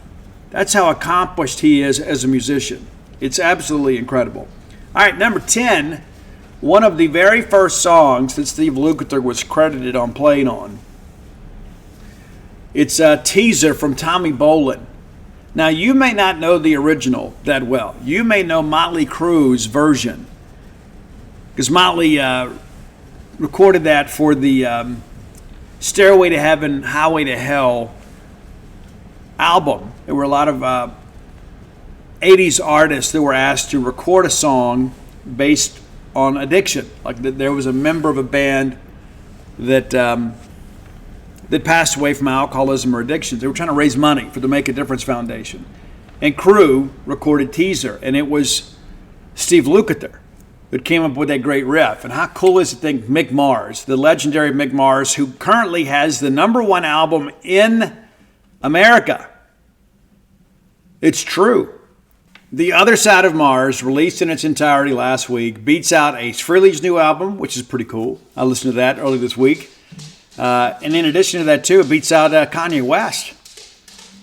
Speaker 1: That's how accomplished he is as a musician. It's absolutely incredible. All right, number 10, one of the very first songs that Steve Lukather was credited on playing on. It's a Teaser from Tommy Bolin. Now, you may not know the original that well. You may know Motley Crue's version, because Motley recorded that for the Stairway to Heaven, Highway to Hell album. There were a lot of 80s artists that were asked to record a song based on addiction. Like there was a member of a band that passed away from alcoholism or addictions. They were trying to raise money for the Make a Difference Foundation. And Crue recorded Teaser, and it was Steve Lukather that came up with that great riff. And how cool is it to think Mick Mars, the legendary Mick Mars, who currently has the #1 album in America. It's true. The Other Side of Mars, released in its entirety last week, beats out Ace Frehley's new album, which is pretty cool. I listened to that earlier this week. And in addition to that, too, it beats out Kanye West.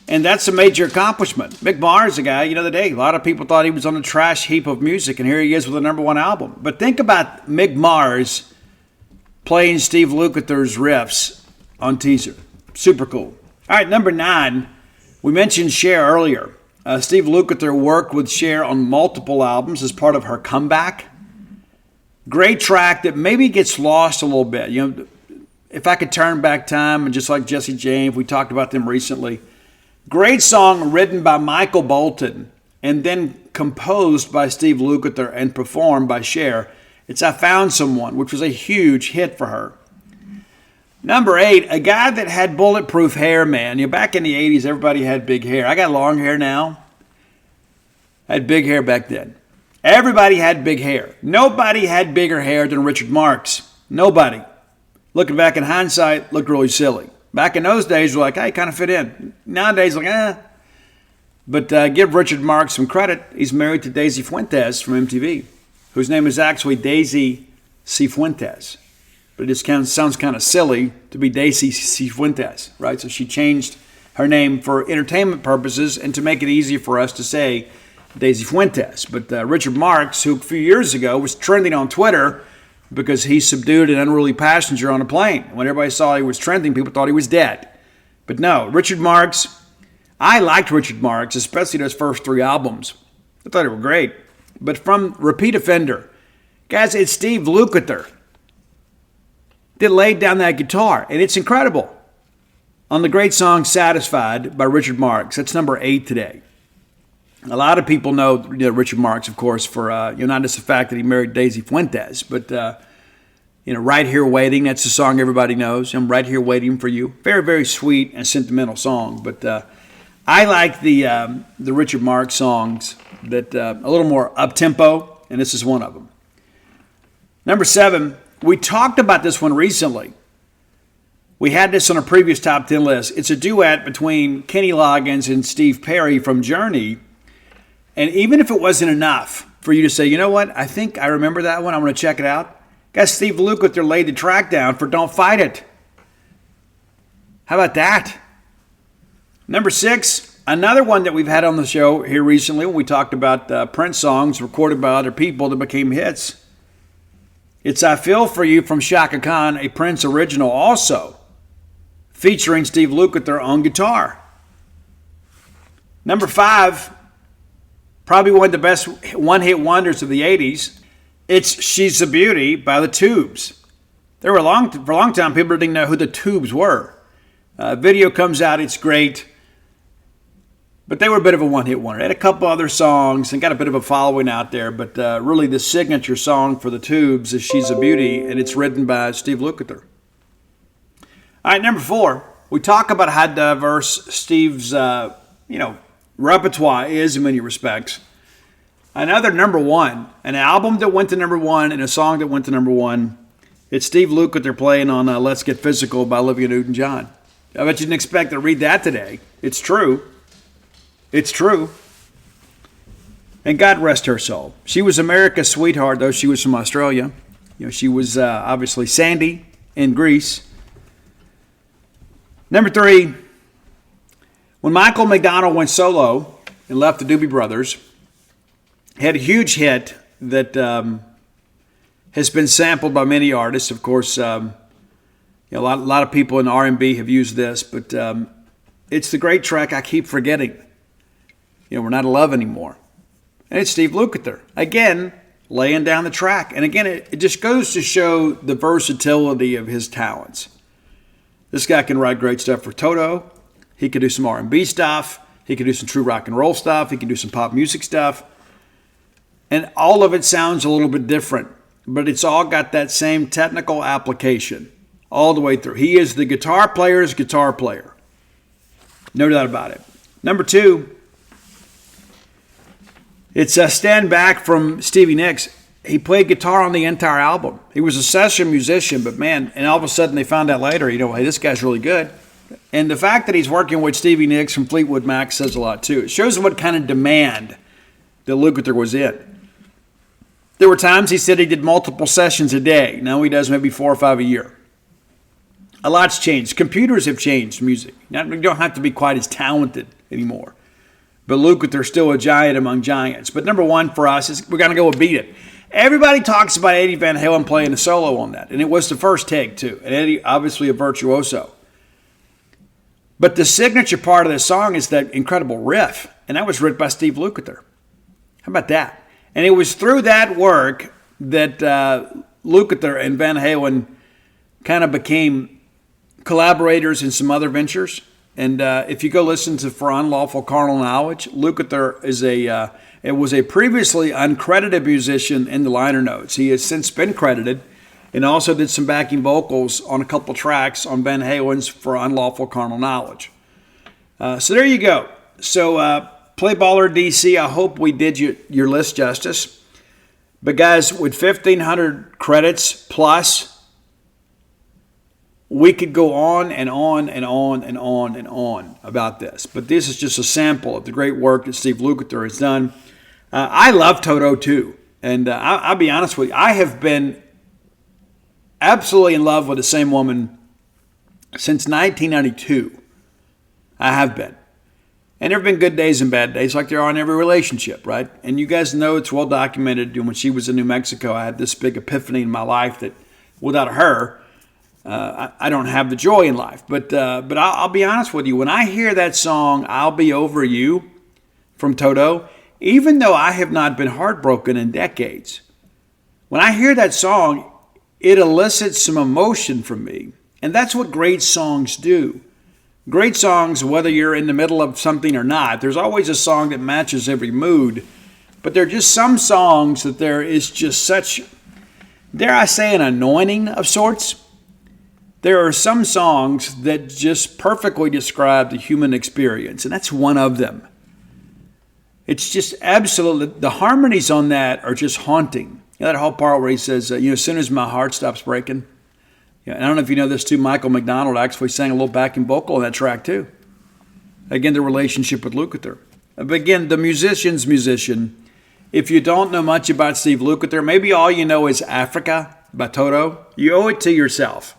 Speaker 1: And that's a major accomplishment. Mick Mars, a guy, the day, a lot of people thought he was on a trash heap of music, and here he is with a #1 album. But think about Mick Mars playing Steve Lukather's riffs on Teaser. Super cool. All right, number 9, we mentioned Cher earlier. Steve Lukather worked with Cher on multiple albums as part of her comeback. Great track that maybe gets lost a little bit. If I Could Turn Back Time, and just like Jesse James, we talked about them recently. Great song written by Michael Bolton and then composed by Steve Lukather and performed by Cher. It's I Found Someone, which was a huge hit for her. Number 8, a guy that had bulletproof hair, man. Back in the 80s, everybody had big hair. I got long hair now. I had big hair back then. Everybody had big hair. Nobody had bigger hair than Richard Marx. Nobody. Looking back in hindsight, looked really silly. Back in those days, we're like, hey, kind of fit in. Nowadays, like, But give Richard Marx some credit. He's married to Daisy Fuentes from MTV, whose name is actually Daisy Cifuentes. But it just sounds kind of silly to be Daisy Cifuentes, right? So she changed her name for entertainment purposes and to make it easier for us to say Daisy Fuentes. But Richard Marx, who a few years ago was trending on Twitter because he subdued an unruly passenger on a plane. When everybody saw he was trending, people thought he was dead. But no, Richard Marx, I liked Richard Marx, especially those first 3 albums. I thought they were great. But from repeat offender, guys, it's Steve Lukather that laid down that guitar, and it's incredible. On the great song Satisfied by Richard Marx, that's number 8 today. A lot of people know Richard Marx, of course, for not just the fact that he married Daisy Fuentes, but Right Here Waiting, that's the song everybody knows. I'm right here waiting for you. Very, very sweet and sentimental song, but I like the Richard Marx songs that a little more up-tempo, and this is one of them. Number 7, we talked about this one recently. We had this on a previous top 10 list. It's a duet between Kenny Loggins and Steve Perry from Journey. And even if it wasn't enough for you to say, you know what, I think I remember that one, I'm going to check it out. Guys, Steve Lukather laid the track down for Don't Fight It. How about that? Number 6, another one that we've had on the show here recently when we talked about Prince songs recorded by other people that became hits. It's I Feel For You from Shaka Khan, a Prince original also, featuring Steve Lukather on guitar. Number 5, probably one of the best one-hit wonders of the 80s. It's She's a Beauty by the Tubes. For a long time, people didn't know who the Tubes were. Video comes out, it's great. But they were a bit of a one-hit wonder. They had a couple other songs and got a bit of a following out there. But really the signature song for the Tubes is She's a Beauty, and it's written by Steve Lukather. All right, number 4. We talk about how diverse Steve's, repertoire is in many respects. Another number 1, an album that went to number 1 and a song that went to number 1. It's Steve Lukather playing on Let's Get Physical by Olivia Newton-John. I bet you didn't expect to read that today. It's true. It's true. And God rest her soul. She was America's sweetheart, though she was from Australia. She was obviously Sandy in Greece. Number 3, when Michael McDonald went solo and left the Doobie Brothers, had a huge hit that has been sampled by many artists. Of course, a lot of people in R&B have used this, but it's the great track I Keep Forgetting. We're not in love anymore. And it's Steve Lukather, again, laying down the track. And again, it just goes to show the versatility of his talents. This guy can write great stuff for Toto. He could do some R&B stuff. He could do some true rock and roll stuff. He can do some pop music stuff. And all of it sounds a little bit different, but it's all got that same technical application all the way through. He is the guitar player's guitar player. No doubt about it. Number 2, it's Stand Back from Stevie Nicks. He played guitar on the entire album. He was a session musician, but man, and all of a sudden they found out later, hey, this guy's really good. And the fact that he's working with Stevie Nicks from Fleetwood Mac says a lot too. It shows what kind of demand that Lukather was in. There were times he said he did multiple sessions a day. Now he does maybe 4 or 5 a year. A lot's changed. Computers have changed music. You don't have to be quite as talented anymore. But Lukather's still a giant among giants. But number 1 for us is we're going to go with Beat It. Everybody talks about Eddie Van Halen playing a solo on that. And it was the first take, too. And Eddie, obviously a virtuoso. But the signature part of this song is that incredible riff. And that was written by Steve Lukather. How about that? And it was through that work that Lukather and Van Halen kind of became collaborators in some other ventures. And if you go listen to For Unlawful Carnal Knowledge, Lukather was a previously uncredited musician in the liner notes. He has since been credited and also did some backing vocals on a couple tracks on Van Halen's For Unlawful Carnal Knowledge. So there you go. So Play Baller DC, I hope we did your list justice. But guys, with 1,500 credits plus, we could go on and on and on and on and on about this, but this is just a sample of the great work that Steve Lukather has done. I love Toto too, and I'll be honest with you, I have been absolutely in love with the same woman since 1992. I have been. And there have been good days and bad days like there are in every relationship, right? And you guys know it's well documented. When she was in New Mexico, I had this big epiphany in my life that without her, I don't have the joy in life. But I'll be honest with you. When I hear that song, I'll Be Over You from Toto, even though I have not been heartbroken in decades, when I hear that song, it elicits some emotion from me. And that's what great songs do. Great songs, whether you're in the middle of something or not, there's always a song that matches every mood. But there are just some songs that there is just such, dare I say, an anointing of sorts. There are some songs that just perfectly describe the human experience, and that's one of them. It's just absolutely, the harmonies on that are just haunting. You know, that whole part where he says, as soon as my heart stops breaking. Yeah, and I don't know if you know this too, Michael McDonald actually sang a little backing vocal on that track too. Again, the relationship with Lukather. But again, the musician's musician. If you don't know much about Steve Lukather, maybe all you know is Africa by Toto. You owe it to yourself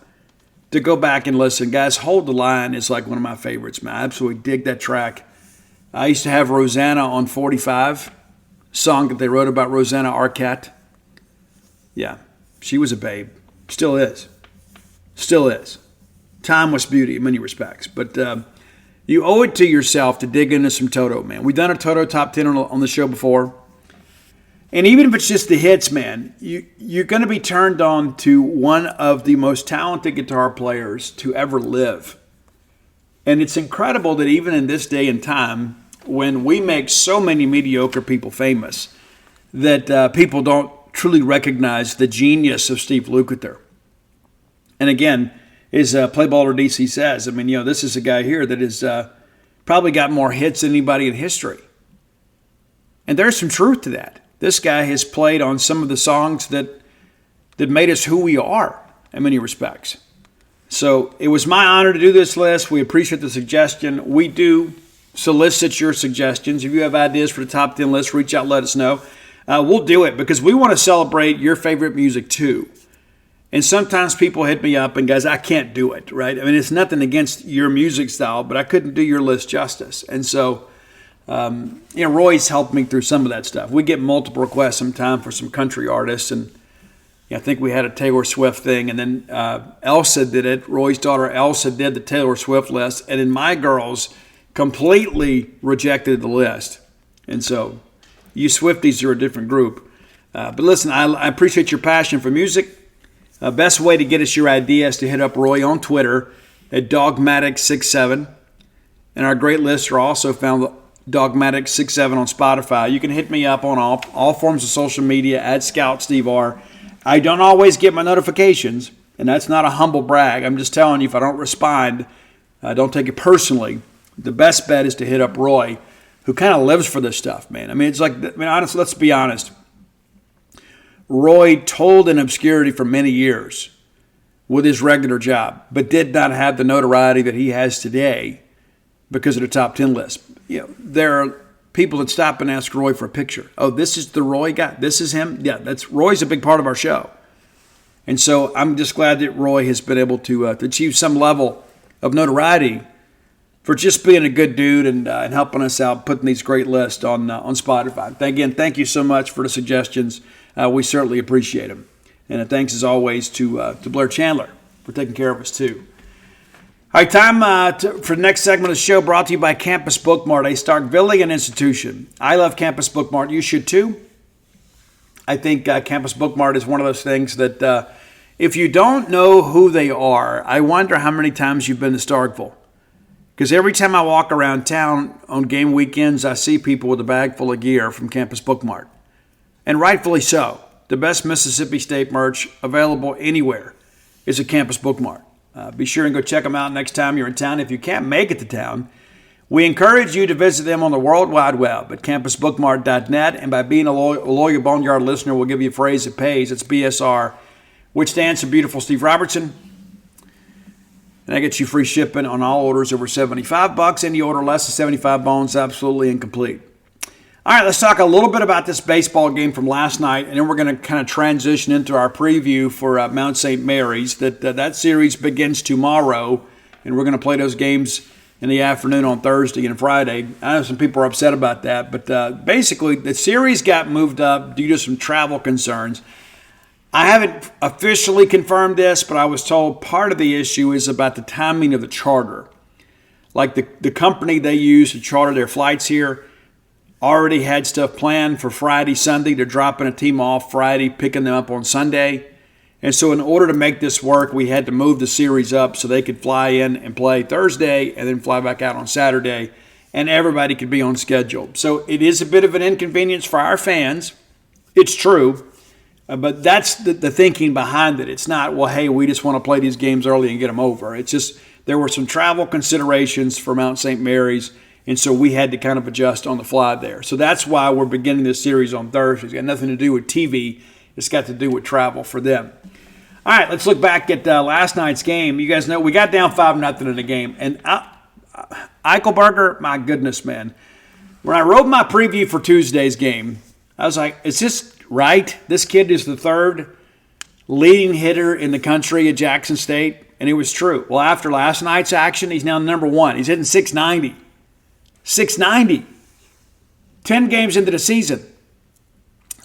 Speaker 1: to go back and listen. Guys, Hold the Line is like one of my favorites, man. I absolutely dig that track. I used to have Rosanna on 45, song that they wrote about Rosanna Arquette. Yeah, she was a babe. Still is. Still is. Timeless beauty in many respects. But you owe it to yourself to dig into some Toto, man. We've done a Toto Top 10 on the show before. And even if it's just the hits, man, you're going to be turned on to one of the most talented guitar players to ever live. And it's incredible that even in this day and time, when we make so many mediocre people famous, that people don't truly recognize the genius of Steve Lukather. And again, as Playballer DC says, this is a guy here that has probably got more hits than anybody in history. And there's some truth to that. This guy has played on some of the songs that made us who we are in many respects. So it was my honor to do this list. We appreciate the suggestion. We do solicit your suggestions. If you have ideas for the top 10 list, reach out, let us know. We'll do it because we want to celebrate your favorite music too. And sometimes people hit me up and guys, I can't do it, right? It's nothing against your music style, but I couldn't do your list justice. And so, Roy's helped me through some of that stuff. We get multiple requests sometimes for some country artists. And I think we had a Taylor Swift thing. And then Elsa did it. Roy's daughter Elsa did the Taylor Swift list. And then my girls completely rejected the list. And so you Swifties are a different group. But listen, I appreciate your passion for music. Best way to get us your idea is to hit up Roy on Twitter at Dogmatic67. And our great lists are also found Dogmatic67 on Spotify. You can hit me up on all forms of social media at Scout Steve R. I don't always get my notifications, and that's not a humble brag. I'm just telling you, if I don't respond, don't take it personally. The best bet is to hit up Roy, who kind of lives for this stuff, man. Honestly, let's be honest. Roy told in obscurity for many years with his regular job, but did not have the notoriety that he has today because of the top 10 list. There are people that stop and ask Roy for a picture. Oh, this is the Roy guy? This is him? Yeah, Roy's a big part of our show. And so I'm just glad that Roy has been able to achieve some level of notoriety for just being a good dude and helping us out, putting these great lists on Spotify. Again, thank you so much for the suggestions. We certainly appreciate them. And thanks, as always, to Blair Chandler for taking care of us, too. All right, time for the next segment of the show, brought to you by Campus Bookmart, a Starkvillian institution. I love Campus Bookmart. You should, too. I think Campus Bookmart is one of those things that if you don't know who they are, I wonder how many times you've been to Starkville. Because every time I walk around town on game weekends, I see people with a bag full of gear from Campus Bookmart. And rightfully so. The best Mississippi State merch available anywhere is at Campus Bookmart. Be sure and go check them out next time you're in town. If you can't make it to town, we encourage you to visit them on the World Wide Web at campusbookmart.net. And by being a loyal Boneyard listener, we'll give you a phrase that pays. It's BSR, which stands for Beautiful Steve Robertson. And that gets you free shipping on all orders over $75. Any order less than 75 bones, absolutely incomplete. All right, let's talk a little bit about this baseball game from last night, and then we're going to kind of transition into our preview for Mount St. Mary's. That series begins tomorrow, and we're going to play those games in the afternoon on Thursday and Friday. I know some people are upset about that, but basically the series got moved up due to some travel concerns. I haven't officially confirmed this, but I was told part of the issue is about the timing of the charter. Like the company they use to charter their flights here already had stuff planned for Friday, Sunday. They're dropping a team off Friday, picking them up on Sunday. And so in order to make this work, we had to move the series up so they could fly in and play Thursday and then fly back out on Saturday, and everybody could be on schedule. So it is a bit of an inconvenience for our fans. It's true. But that's the thinking behind it. It's not, well, hey, we just want to play these games early and get them over. It's just there were some travel considerations for Mount St. Mary's, and so we had to kind of adjust on the fly there. So that's why we're beginning this series on Thursday. It's got nothing to do with TV. It's got to do with travel for them. All right, let's look back at last night's game. You guys know we got down 5-0 in the game. And Eichelberger, my goodness, man. When I wrote my preview for Tuesday's game, I was like, is this right? This kid is the third leading hitter in the country at Jackson State, and it was true. Well, after last night's action, he's now number one. He's hitting 690. 690. 10 games into the season.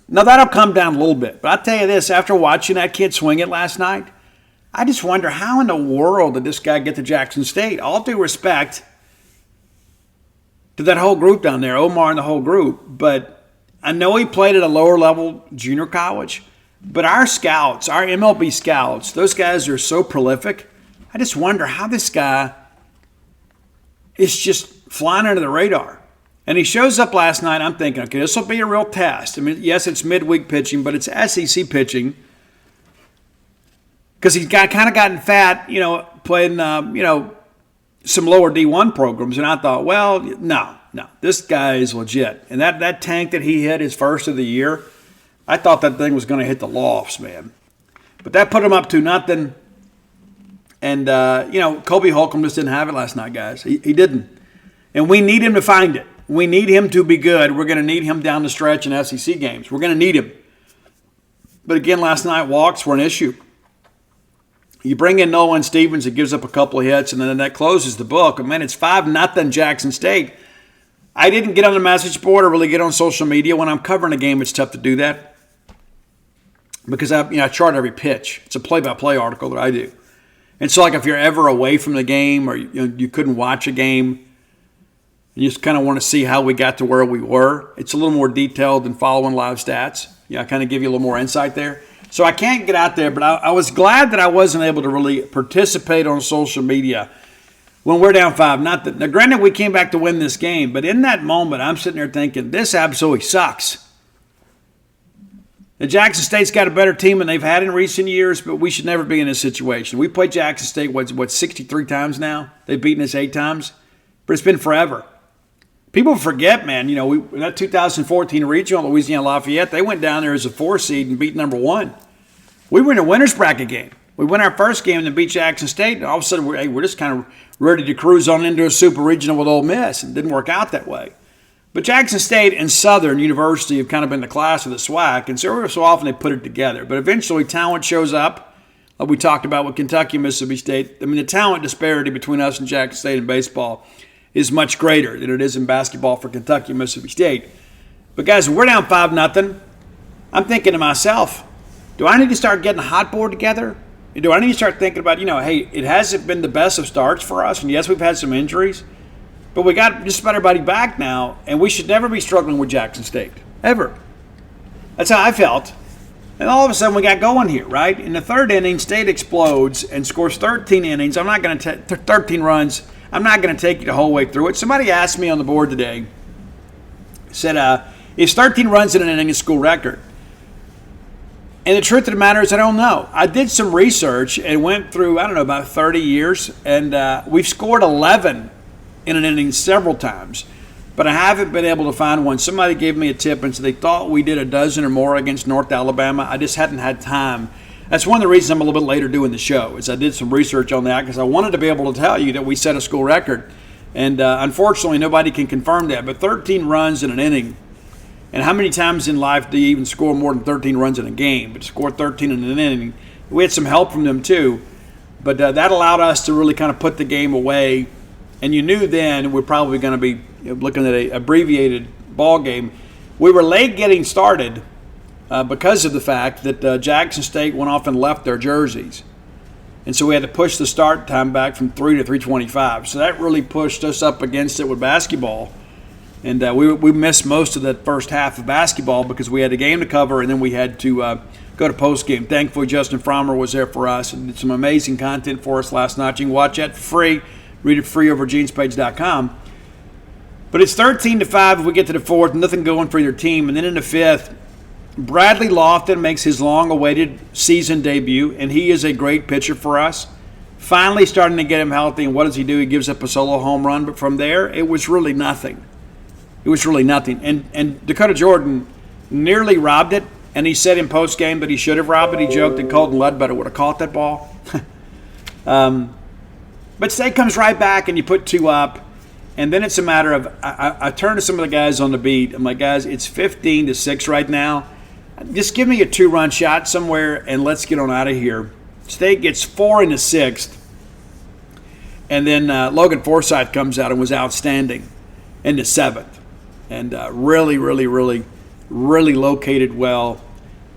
Speaker 1: Now, that'll come down a little bit. But I'll tell you this, after watching that kid swing it last night, I just wonder how in the world did this guy get to Jackson State? All due respect to that whole group down there, Omar and the whole group, but I know he played at a lower level junior college, but our scouts, our MLB scouts, those guys are so prolific. I just wonder how this guy is just flying under the radar. And he shows up last night. I'm thinking, okay, this will be a real test. I mean, yes, it's midweek pitching, but it's SEC pitching because he's kind of gotten fat, playing, some lower D1 programs. And I thought, well, no, this guy is legit. And that tank that he hit his first of the year, I thought that thing was going to hit the lofts, man. But that put him up 2-0. And, Kobe Holcomb just didn't have it last night, guys. He didn't. And we need him to find it. We need him to be good. We're going to need him down the stretch in SEC games. We're going to need him. But again, last night, walks were an issue. You bring in Nolan Stevens, it gives up a couple of hits, and then that closes the book. And, man, it's 5-0 Jackson State. I didn't get on the message board or really get on social media. When I'm covering a game, it's tough to do that because I chart every pitch. It's a play-by-play article that I do. And so, like, if you're ever away from the game or you couldn't watch a game, you just kind of want to see how we got to where we were. It's a little more detailed than following live stats. I kind of give you a little more insight there. So I can't get out there, but I was glad that I wasn't able to really participate on social media when we're down 5-0. Now, granted, we came back to win this game, but in that moment, I'm sitting there thinking, this absolutely sucks. The Jackson State's got a better team than they've had in recent years, but we should never be in this situation. We played Jackson State, 63 times now? They've beaten us 8 times, but it's been forever. People forget, man, in that 2014 regional, Louisiana Lafayette, they went down there as a 4 seed and beat number 1. We were in a winner's bracket game. We won our first game and then beat Jackson State, and all of a sudden we're just kind of ready to cruise on into a super regional with Ole Miss, and it didn't work out that way. But Jackson State and Southern University have kind of been the class of the SWAC, and so often they put it together. But eventually talent shows up, like we talked about with Kentucky and Mississippi State. I mean, the talent disparity between us and Jackson State in baseball is much greater than it is in basketball for Kentucky and Mississippi State. But, guys, we're down 5-0. I'm thinking to myself, do I need to start getting a hot board together? Do I need to start thinking about, hey, it hasn't been the best of starts for us, and yes, we've had some injuries, but we got just about everybody back now, and we should never be struggling with Jackson State, ever. That's how I felt. And all of a sudden we got going here, right? In the third inning, State explodes and scores 13 innings. 13 runs. I'm not going to take you the whole way through it. Somebody asked me on the board today, said, is 13 runs in an inning a school record? And the truth of the matter is I don't know. I did some research and went through, about 30 years, and we've scored 11 in an inning several times, but I haven't been able to find one. Somebody gave me a tip and said they thought we did a dozen or more against North Alabama. I just hadn't had time. That's one of the reasons I'm a little bit later doing the show, is I did some research on that because I wanted to be able to tell you that we set a school record. And unfortunately, nobody can confirm that. But 13 runs in an inning, and how many times in life do you even score more than 13 runs in a game? But to score 13 in an inning, we had some help from them too. But that allowed us to really kind of put the game away. And you knew then we're probably going to be looking at an abbreviated ball game. We were late getting started because of the fact that Jackson State went off and left their jerseys. And so we had to push the start time back from 3 to 3:25. So that really pushed us up against it with basketball. And we missed most of that first half of basketball because we had a game to cover, and then we had to go to postgame. Thankfully, Justin Frommer was there for us and did some amazing content for us last night. You can watch that for free. Read it free over genespage.com. But it's 13-5 if we get to the fourth, nothing going for either team. And then in the fifth, Bradley Lofton makes his long-awaited season debut, and he is a great pitcher for us. Finally starting to get him healthy, and what does he do? He gives up a solo home run. But from there, it was really nothing. It was really nothing. And Dakota Jordan nearly robbed it, and he said in postgame that he should have robbed it. He joked that Colton Ledbetter would have caught that ball. But State comes right back, and you put 2 up. And then it's a matter of, I turn to some of the guys on the beat. I'm like, guys, it's 15-6 right now. Just give me a 2-run shot somewhere, and let's get on out of here. State gets 4 in the 6th. And then Logan Forsythe comes out and was outstanding in the 7th. And really located well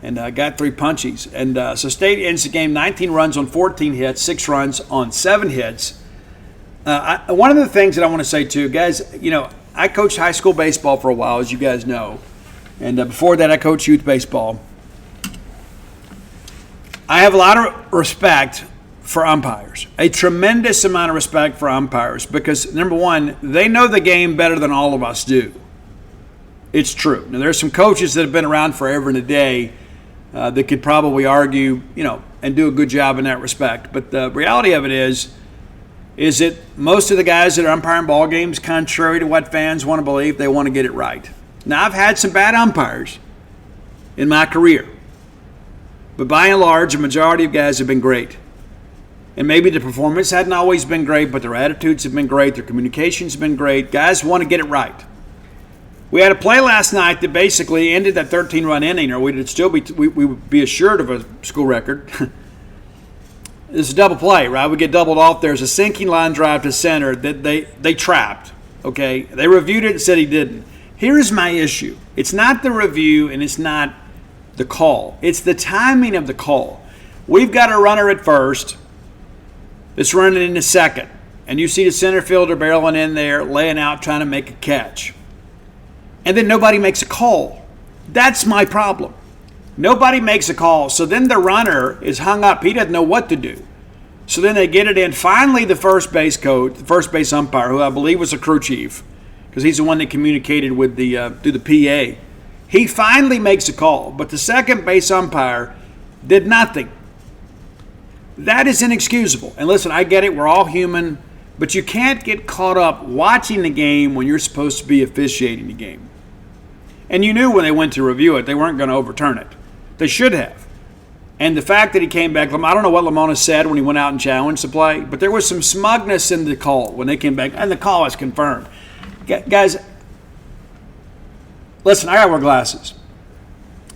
Speaker 1: and got 3 punchies. And so State ends the game 19 runs on 14 hits, 6 runs on 7 hits. One of the things that I want to say too, guys, I coached high school baseball for a while, as you guys know. And before that, I coached youth baseball. I have a lot of respect for umpires, a tremendous amount of respect for umpires because, number one, they know the game better than all of us do. It's true. Now, there's some coaches that have been around forever and a day that could probably argue, and do a good job in that respect. But the reality of it is that most of the guys that are umpiring ball games, contrary to what fans want to believe, they want to get it right. Now, I've had some bad umpires in my career, but by and large, a majority of guys have been great. And maybe the performance hadn't always been great, but their attitudes have been great, their communications have been great. Guys want to get it right. We had a play last night that basically ended that 13-run inning, or we would be assured of a school record. It's a double play, right? We get doubled off. There's a sinking line drive to center that they trapped, okay? They reviewed it and said he didn't. Here's my issue. It's not the review and it's not the call. It's the timing of the call. We've got a runner at first that's running in the second, and you see the center fielder barreling in there, laying out, trying to make a catch. And then nobody makes a call. That's my problem. Nobody makes a call. So then the runner is hung up. He doesn't know what to do. So then they get it in. Finally, the first base coach, the first base umpire, who I believe was a crew chief, because he's the one that communicated with through the PA. He finally makes a call, but the second base umpire did nothing. That is inexcusable. And listen, I get it. We're all human, but you can't get caught up watching the game when you're supposed to be officiating the game. And you knew when they went to review it, they weren't going to overturn it. They should have. And the fact that he came back, I don't know what Lamona said when he went out and challenged the play, but there was some smugness in the call when they came back, and the call is confirmed. Guys, listen, I got to wear glasses.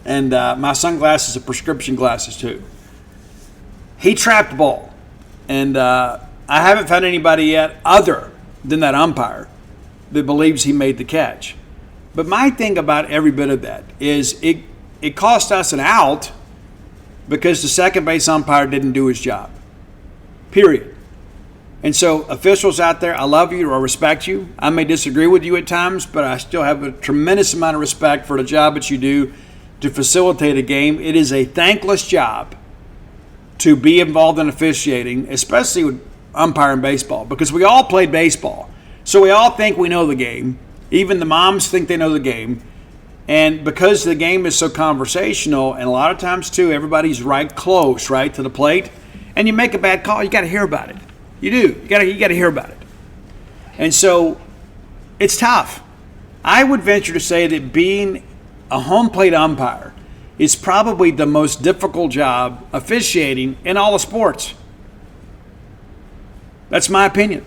Speaker 1: And my sunglasses are prescription glasses too. He trapped the ball. And I haven't found anybody yet other than that umpire that believes he made the catch. But my thing about every bit of that is it cost us an out because the second base umpire didn't do his job. Period. And so officials out there, I love you or I respect you. I may disagree with you at times, but I still have a tremendous amount of respect for the job that you do to facilitate a game. It is a thankless job to be involved in officiating, especially with umpiring baseball, because we all play baseball. So we all think we know the game. Even the moms think they know the game. And because the game is so conversational, and a lot of times too, everybody's right close, right, to the plate, and you make a bad call, you got to hear about it. You do. You got to hear about it. And so it's tough. I would venture to say that being a home plate umpire is probably the most difficult job officiating in all of sports. That's my opinion.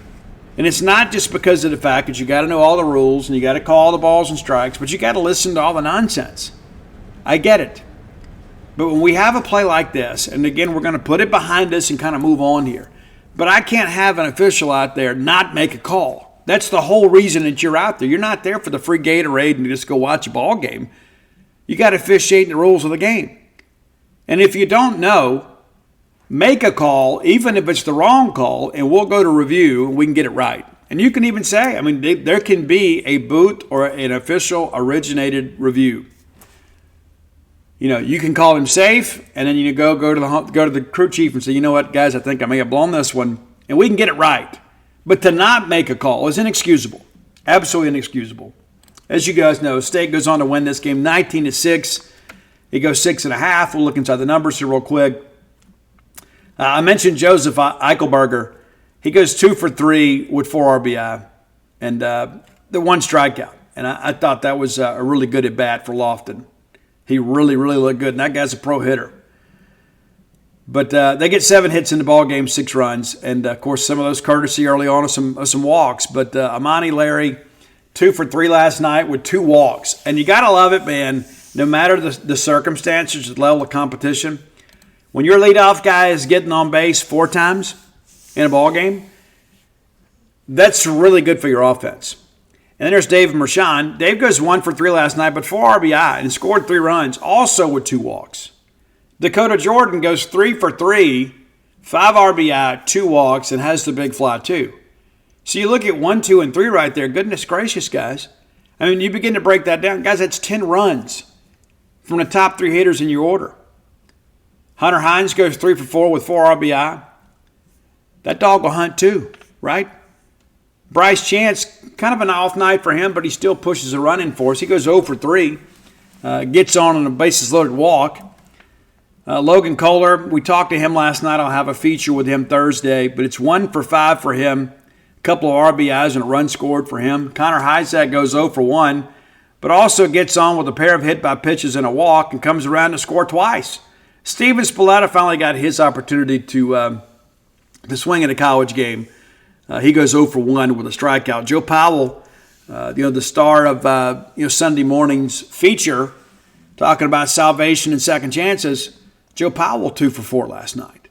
Speaker 1: And it's not just because of the fact that you got to know all the rules and you got to call all the balls and strikes, but you got to listen to all the nonsense. I get it. But when we have a play like this, and again, we're going to put it behind us and kind of move on here, but I can't have an official out there not make a call. That's the whole reason that you're out there. You're not there for the free Gatorade and just go watch a ball game. You got to officiate the rules of the game. And if you don't know, make a call, even if it's the wrong call, and we'll go to review and we can get it right. And you can even say, there can be a boot or an official originated review. You can call him safe, and then you go to the crew chief and say, you know what, guys, I think I may have blown this one, and we can get it right. But to not make a call is inexcusable, absolutely inexcusable. As you guys know, State goes on to win this game 19-6. It goes 6.5. We'll look inside the numbers here real quick. I mentioned Joseph Eichelberger. He goes 2 for 3 with 4 RBI and the 1 strikeout. And I thought that was a really good at-bat for Lofton. He really, really looked good, and that guy's a pro hitter. But they get 7 hits in the ball game, 6 runs, and, of course, some of those courtesy early on of some walks. But Amani Larry, 2 for 3 last night with 2 walks. And you got to love it, man, no matter the circumstances, the level of competition. When your leadoff guy is getting on base 4 times in a ball game, that's really good for your offense. And then there's Dave Mershon. Dave goes 1 for 3 last night, but 4 RBI and scored 3 runs, also with 2 walks. Dakota Jordan goes 3 for 3, 5 RBI, 2 walks, and has the big fly too. So you look at 1, 2, and 3 right there. Goodness gracious, guys. You begin to break that down. Guys, that's 10 runs from the top 3 hitters in your order. Hunter Hines goes 3 for 4 with 4 RBI. That dog will hunt too, right? Bryce Chance, kind of an off night for him, but he still pushes a run in for us. He goes 0 for 3, gets on a bases-loaded walk. Logan Kohler, we talked to him last night. I'll have a feature with him Thursday, but it's 1 for 5 for him. A couple of RBIs and a run scored for him. Connor Hyzak goes 0 for 1, but also gets on with a pair of hit-by pitches and a walk and comes around to score twice. Steven Spalletta finally got his opportunity to swing in a college game. He goes 0 for 1 with a strikeout. Joe Powell, the star of Sunday morning's feature, talking about salvation and second chances. Joe Powell 2 for 4 last night.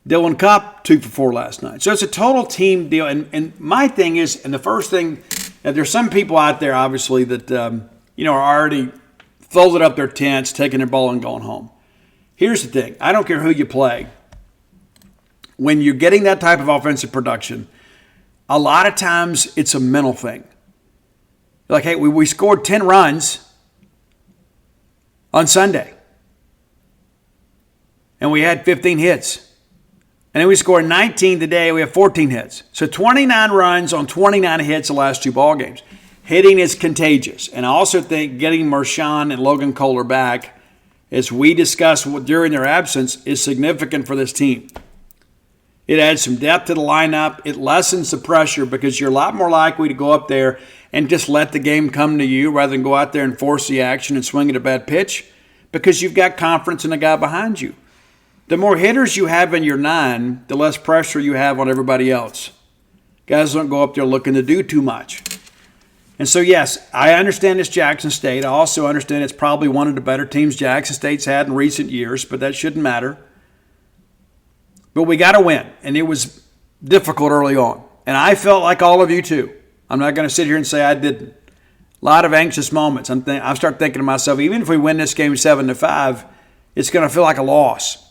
Speaker 1: Dylan Cupp 2 for 4 last night. So it's a total team deal. And my thing is, and the first thing, there's some people out there obviously that are already folded up their tents, taking their ball and going home. Here's the thing. I don't care who you play. When you're getting that type of offensive production, a lot of times it's a mental thing. Like, hey, we scored 10 runs on Sunday. And we had 15 hits. And then we scored 19 today. We have 14 hits. So 29 runs on 29 hits the last 2 ball games. Hitting is contagious. And I also think getting Mershon and Logan Kohler back, as we discussed during their absence, is significant for this team. It adds some depth to the lineup. It lessens the pressure because you're a lot more likely to go up there and just let the game come to you rather than go out there and force the action and swing at a bad pitch because you've got confidence in the guy behind you. The more hitters you have in your 9, the less pressure you have on everybody else. Guys don't go up there looking to do too much. And so, yes, I understand it's Jackson State. I also understand it's probably one of the better teams Jackson State's had in recent years, but that shouldn't matter. But we got to win, and it was difficult early on. And I felt like all of you too. I'm not going to sit here and say I didn't. A lot of anxious moments. I start thinking to myself, even if we win this game 7-5, it's going to feel like a loss.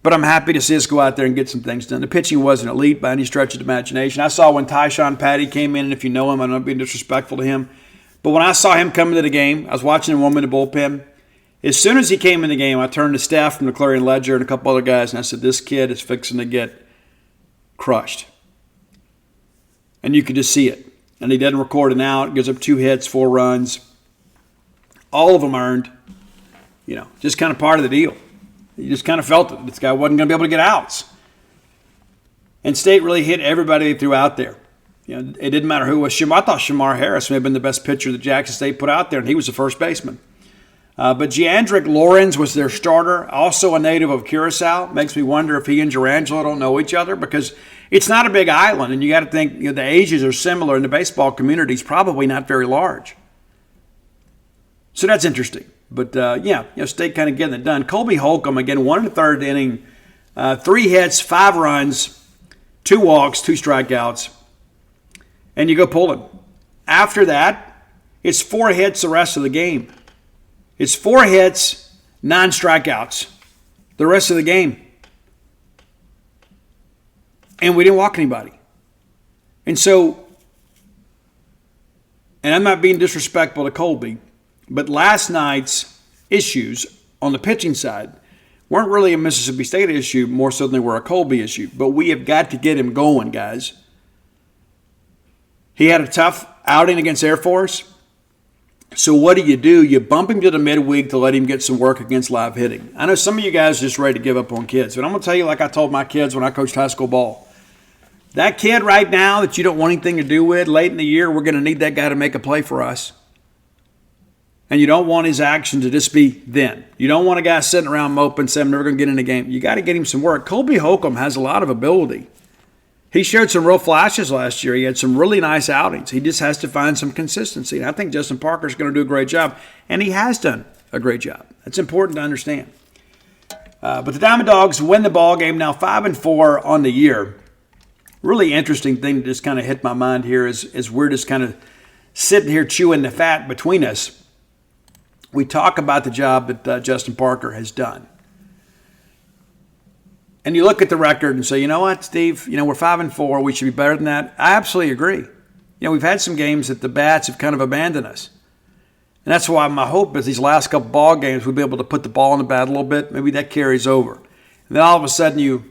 Speaker 1: But I'm happy to see us go out there and get some things done. The pitching wasn't elite by any stretch of the imagination. I saw when Tyshawn Patty came in, and if you know him, I'm not being disrespectful to him. But when I saw him come into the game, I was watching him warm in the bullpen. As soon as he came in the game, I turned to Steph from the Clarion Ledger and a couple other guys, and I said, this kid is fixing to get crushed. And you could just see it. And he doesn't record an out, gives up 2 hits, 4 runs. All of them earned. Just kind of part of the deal. You just kind of felt it. This guy wasn't going to be able to get outs. And State really hit everybody they threw out there. It didn't matter who it was. I thought Shamar Harris may have been the best pitcher that Jackson State put out there, and he was the first baseman. But Jeandrick Lawrence was their starter, also a native of Curacao. Makes me wonder if he and Durangelo don't know each other, because it's not a big island, and you got to think the ages are similar, and the baseball community is probably not very large. So that's interesting. But, State kind of getting it done. Colby Holcomb, again, 1 1/3 inning, 3 hits, 5 runs, 2 walks, 2 strikeouts, and you go pull him. After that, it's 4 hits the rest of the game. It's 4 hits, 9 strikeouts the rest of the game. And we didn't walk anybody. And I'm not being disrespectful to Colby, but last night's issues on the pitching side weren't really a Mississippi State issue, more so than they were a Colby issue. But we have got to get him going, guys. He had a tough outing against Air Force. So what do? You bump him to the midweek to let him get some work against live hitting. I know some of you guys are just ready to give up on kids, but I'm going to tell you like I told my kids when I coached high school ball. That kid right now that you don't want anything to do with, late in the year, we're going to need that guy to make a play for us. And you don't want his action to just be then. You don't want a guy sitting around moping, saying, I'm never going to get in the game. You got to get him some work. Colby Holcomb has a lot of ability. He showed some real flashes last year. He had some really nice outings. He just has to find some consistency. And I think Justin Parker's going to do a great job. And he has done a great job. That's important to understand. But the Diamond Dawgs win the ball game now 5-4 on the year. Really interesting thing that just kind of hit my mind here is we're just kind of sitting here chewing the fat between us. We talk about the job that Justin Parker has done. And you look at the record and say, you know what, Steve, we're 5-4. We should be better than that. I absolutely agree. We've had some games that the bats have kind of abandoned us. And that's why my hope is these last couple ball games we'll be able to put the ball in the bat a little bit. Maybe that carries over. And then all of a sudden you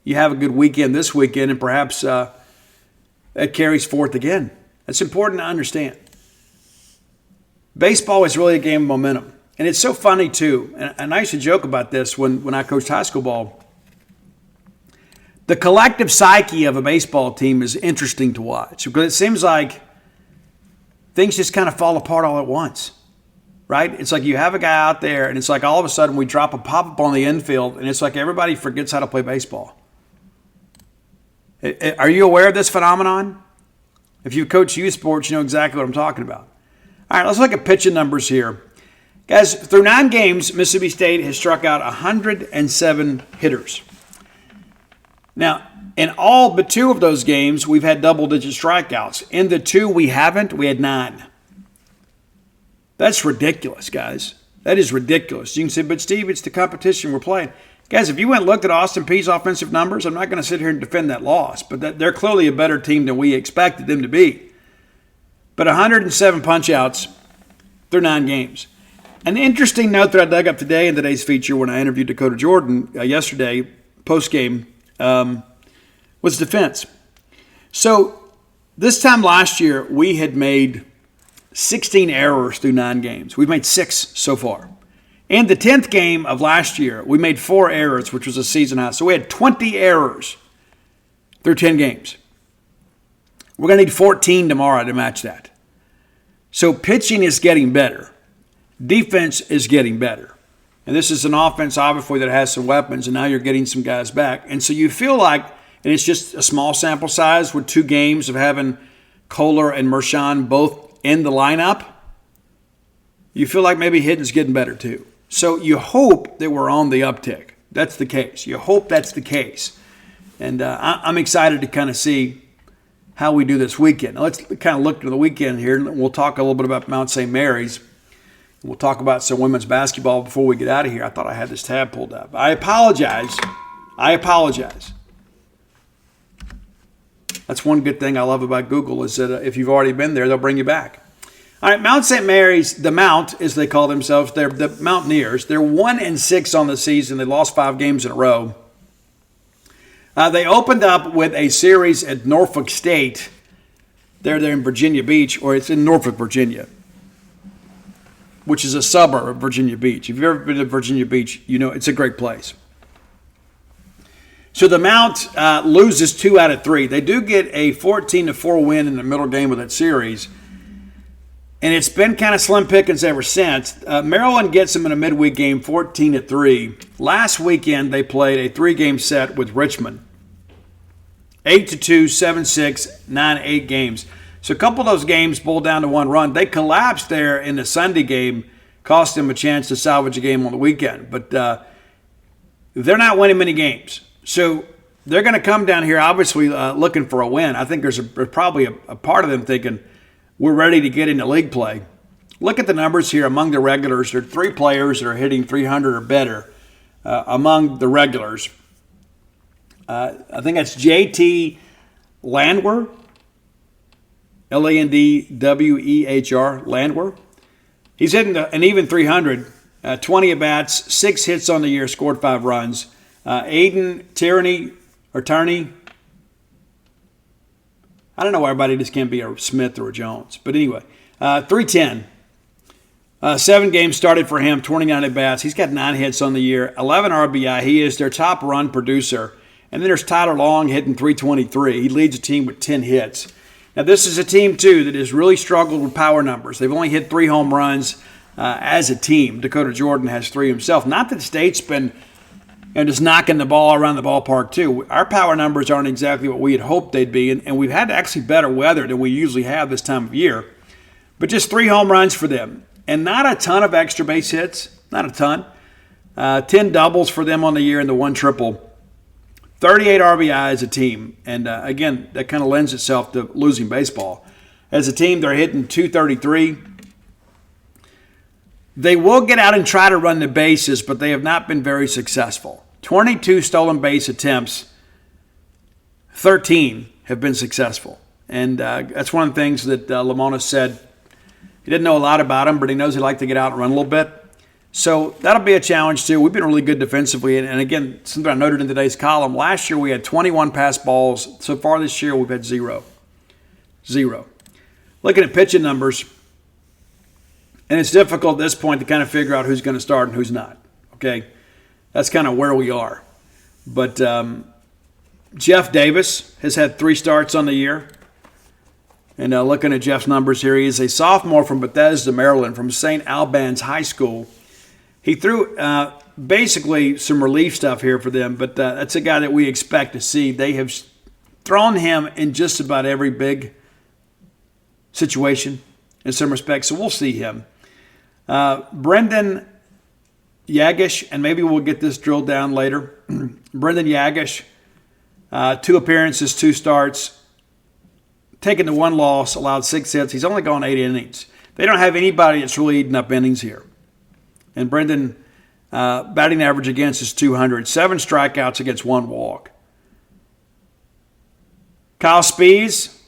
Speaker 1: have a good weekend this weekend, and perhaps that carries forth again. That's important to understand. Baseball is really a game of momentum. And it's so funny, too. And I used to joke about this when I coached high school ball. The collective psyche of a baseball team is interesting to watch, because it seems like things just kind of fall apart all at once, right? It's like you have a guy out there, and it's like all of a sudden we drop a pop-up on the infield, and it's like everybody forgets how to play baseball. Are you aware of this phenomenon? If you coach youth sports, you know exactly what I'm talking about. All right, let's look at pitching numbers here. Guys, through 9 games, Mississippi State has struck out 107 hitters. Now, in all but 2 of those games, we've had double-digit strikeouts. In the 2 we haven't, we had 9. That's ridiculous, guys. That is ridiculous. You can say, but Steve, it's the competition we're playing. Guys, if you went and looked at Austin Peay's offensive numbers, I'm not going to sit here and defend that loss, but they're clearly a better team than we expected them to be. But 107 punch-outs through 9 games. An interesting note that I dug up today in today's feature when I interviewed Dakota Jordan yesterday, post-game, was defense. So this time last year, we had made 16 errors through 9 games. We've made 6 so far. In the 10th game of last year, we made 4 errors, which was a season high. So we had 20 errors through 10 games. We're going to need 14 tomorrow to match that. So pitching is getting better. Defense is getting better. And this is an offense, obviously, that has some weapons, and now you're getting some guys back. And so you feel like, and it's just a small sample size with 2 games of having Kohler and Mershon both in the lineup, you feel like maybe hitting's getting better too. So you hope that we're on the uptick. That's the case. You hope that's the case. And I'm excited to kind of see how we do this weekend. Now let's kind of look to the weekend here, and we'll talk a little bit about Mount St. Mary's. We'll talk about some women's basketball before we get out of here. I thought I had this tab pulled up. I apologize. That's one good thing I love about Google is that if you've already been there, they'll bring you back. All right, Mount St. Mary's, the Mount, as they call themselves, they're the Mountaineers. They're 1-6 on the season. They lost 5 games in a row. They opened up with a series at Norfolk State. They're in Virginia Beach, or it's in Norfolk, Virginia, which is a suburb of Virginia Beach. If you've ever been to Virginia Beach, you know it's a great place. So the Mount loses 2 out of 3. They do get a 14-4 win in the middle game of that series. And it's been kind of slim pickings ever since. Maryland gets them in a midweek game, 14-3. Last weekend, they played a 3-game set with Richmond. 8-2, 7-6, 9-8 games. So a couple of those games boiled down to one run. They collapsed there in the Sunday game, cost them a chance to salvage a game on the weekend. But they're not winning many games. So they're going to come down here, obviously, looking for a win. I think there's probably a part of them thinking, we're ready to get into league play. Look at the numbers here among the regulars. There are 3 players that are hitting 300 or better among the regulars. I think that's JT Landwehr, Landwehr, Landwehr. He's hitting an even 300, 20 at-bats, 6 hits on the year, scored 5 runs. Aiden Tierney, I don't know why everybody just can't be a Smith or a Jones. But anyway, 310. 7 games started for him, 29 at-bats. He's got 9 hits on the year, 11 RBI. He is their top run producer. And then there's Tyler Long hitting 323. He leads the team with 10 hits. Now, this is a team, too, that has really struggled with power numbers. They've only hit 3 home runs as a team. Dakota Jordan has 3 himself. Not that the state's been just knocking the ball around the ballpark, too. Our power numbers aren't exactly what we had hoped they'd be, and we've had actually better weather than we usually have this time of year. But just 3 home runs for them. And not a ton of extra base hits. Not a ton. 10 doubles for them on the year and the 1 triple. 38 RBI as a team. And, again, that kind of lends itself to losing baseball. As a team, they're hitting 233. They will get out and try to run the bases, but they have not been very successful. 22 stolen base attempts, 13 have been successful. And that's one of the things that Lamona said. He didn't know a lot about him, but he knows he'd like to get out and run a little bit. So that'll be a challenge, too. We've been really good defensively. And again, something I noted in today's column, last year we had 21 pass balls. So far this year we've had 0. Looking at pitching numbers, and it's difficult at this point to kind of figure out who's going to start and who's not. Okay? That's kind of where we are. But Jeff Davis has had 3 starts on the year. And looking at Jeff's numbers here, he is a sophomore from Bethesda, Maryland, from St. Albans High School. He threw basically some relief stuff here for them, but that's a guy that we expect to see. They have thrown him in just about every big situation in some respects, so we'll see him. Brendan Yagish, and maybe we'll get this drilled down later. Brendan Yagish, 2 appearances, 2 starts, taken the 1 loss, allowed 6 hits. He's only gone 8 innings. They don't have anybody that's really eating up innings here. And Brendan, batting average against is 200. 7 strikeouts against 1 walk. Kyle Spees,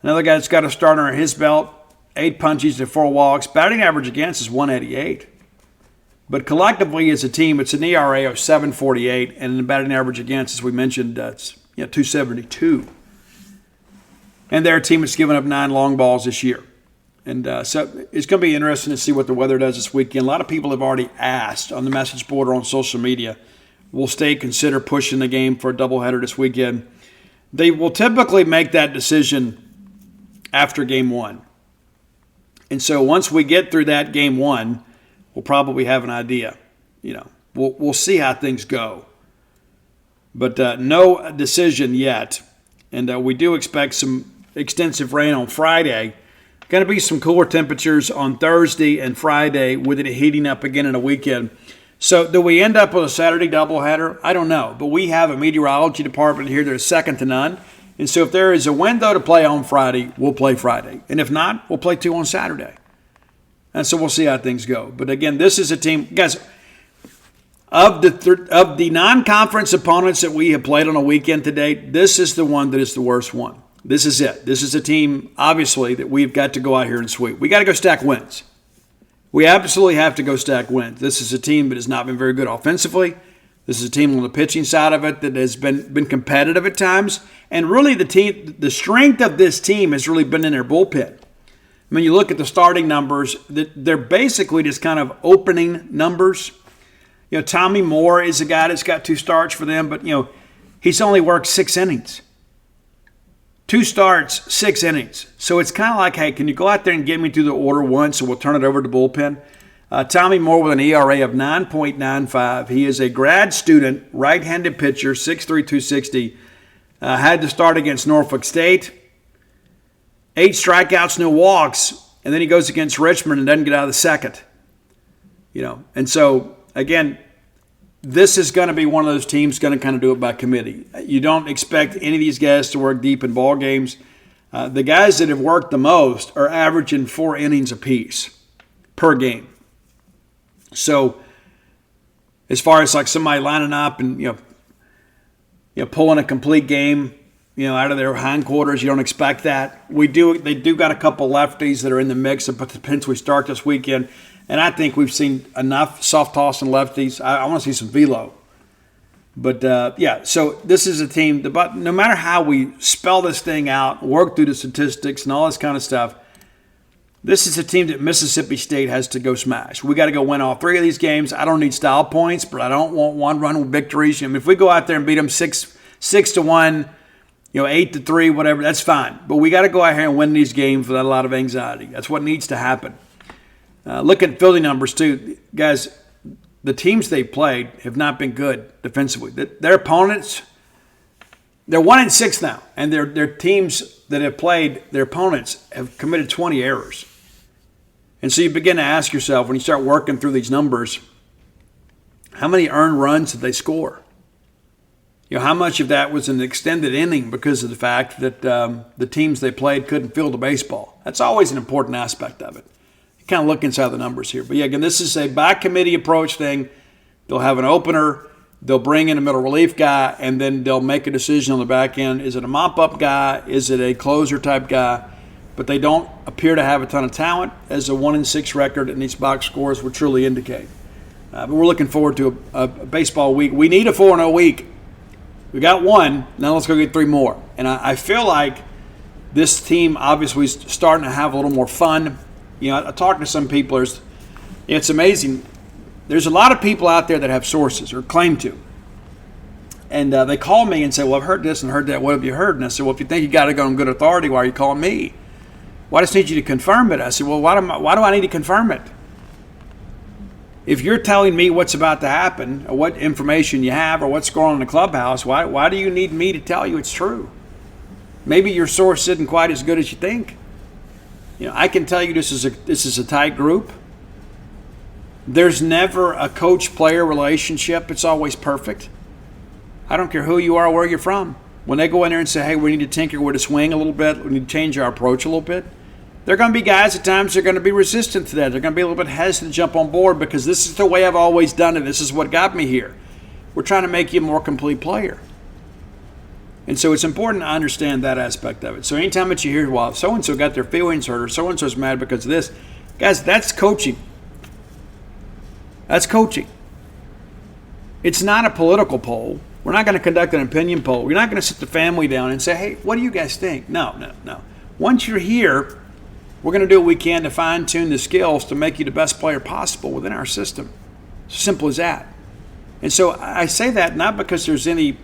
Speaker 1: another guy that's got a starter on his belt. 8 punches to 4 walks. Batting average against is 188. But collectively as a team, it's an ERA of 7.48. And the batting average against, as we mentioned, it's 272. And their team has given up 9 long balls this year. And so it's going to be interesting to see what the weather does this weekend. A lot of people have already asked on the message board or on social media, will State consider pushing the game for a doubleheader this weekend? They will typically make that decision after game 1. And so once we get through that game 1, we'll probably have an idea. We'll see how things go. But no decision yet. And we do expect some extensive rain on Friday. Going to be some cooler temperatures on Thursday and Friday with it heating up again in a weekend. So do we end up with a Saturday doubleheader? I don't know. But we have a meteorology department here that is second to none. And so if there is a window to play on Friday, we'll play Friday. And if not, we'll play 2 on Saturday. And so we'll see how things go. But again, this is a team, guys, of the non-conference opponents that we have played on a weekend to date, this is the one that is the worst one. This is it. This is a team, obviously, that we've got to go out here and sweep. We got to go stack wins. We absolutely have to go stack wins. This is a team that has not been very good offensively. This is a team on the pitching side of it that has been competitive at times. And really the strength of this team has really been in their bullpen. I mean, you look at the starting numbers, they're basically just kind of opening numbers. Tommy Moore is a guy that's got 2 starts for them, but, he's only worked 6 innings. 2 starts, 6 innings. So it's kind of like, hey, can you go out there and get me through the order once, and we'll turn it over to the bullpen? Tommy Moore with an ERA of 9.95. He is a grad student, right-handed pitcher, 6'3", 260. Had to start against Norfolk State. 8 strikeouts, no walks, and then he goes against Richmond and doesn't get out of the second. And so, again, this is going to be one of those teams going to kind of do it by committee. You don't expect any of these guys to work deep in ball games. The guys that have worked the most are averaging 4 innings apiece per game. So, as far as like somebody lining up and pulling a complete game, out of their hindquarters, you don't expect that. They do got a couple lefties that are in the mix that potentially start this weekend. And I think we've seen enough soft toss and lefties. I want to see some velo. But, so this is a team, but no matter how we spell this thing out, work through the statistics and all this kind of stuff, this is a team that Mississippi State has to go smash. We got to go win all 3 of these games. I don't need style points, but I don't want one-run victories. If we go out there and beat them 6-1, 8-3, whatever, that's fine. But we got to go out here and win these games without a lot of anxiety. That's what needs to happen. Look at fielding numbers, too. Guys, the teams they played have not been good defensively. Their opponents, they're 1-6 now, and their teams that have played, their opponents have committed 20 errors. And so you begin to ask yourself, when you start working through these numbers, how many earned runs did they score? How much of that was an extended inning because of the fact that the teams they played couldn't field the baseball? That's always an important aspect of it. You kind of look inside the numbers here. But yeah, again, this is a by-committee approach thing. They'll have an opener. They'll bring in a middle relief guy, and then they'll make a decision on the back end. Is it a mop-up guy? Is it a closer-type guy? But they don't appear to have a ton of talent, as a 1-6 record in these box scores would truly indicate. But we're looking forward to a baseball week. We need a 4-0 week. We got 1. Now let's go get 3 more. And I feel like this team obviously is starting to have a little more fun. I talked to some people. It's amazing. There's a lot of people out there that have sources or claim to. And they call me and say, well, I've heard this and heard that. What have you heard? And I said, well, if you think you got to go on good authority, why are you calling me? Well, I just need you to confirm it. I said, well, why do I need to confirm it? If you're telling me what's about to happen, or what information you have, or what's going on in the clubhouse, why do you need me to tell you it's true? Maybe your source isn't quite as good as you think. I can tell you this is a tight group. There's never a coach-player relationship. It's always perfect. I don't care who you are or where you're from. When they go in there and say, hey, we need to tinker with the swing a little bit, we need to change our approach a little bit, there are going to be guys at times that are going to be resistant to that. They're going to be a little bit hesitant to jump on board because this is the way I've always done it. This is what got me here. We're trying to make you a more complete player. And so it's important to understand that aspect of it. So anytime that you hear, well, so-and-so got their feelings hurt or so-and-so's mad because of this, guys, that's coaching. That's coaching. It's not a political poll. We're not going to conduct an opinion poll. You're not going to sit the family down and say, hey, what do you guys think? No. Once you're here, we're going to do what we can to fine-tune the skills to make you the best player possible within our system. Simple as that. And so I say that not because there's any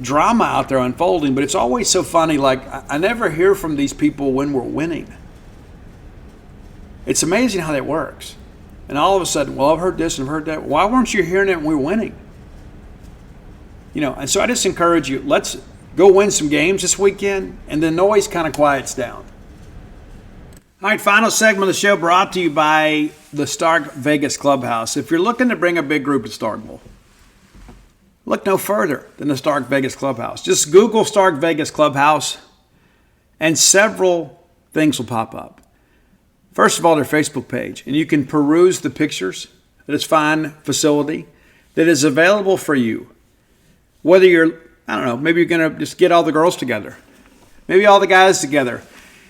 Speaker 1: drama out there unfolding, but it's always so funny. Like, I never hear from these people when we're winning. It's amazing how that works. And all of a sudden, well, I've heard this and I've heard that. Why weren't you hearing it when we were winning? And so I just encourage you, let's go win some games this weekend, and the noise kind of quiets down. All right, final segment of the show brought to you by the Stark Vegas Clubhouse. If you're looking to bring a big group to Starkville, look no further than the Stark Vegas Clubhouse. Just Google Stark Vegas Clubhouse, and several things will pop up. First of all, their Facebook page, and you can peruse the pictures of this fine facility that is available for you. Whether you're, maybe you're going to just get all the girls together, maybe all the guys together,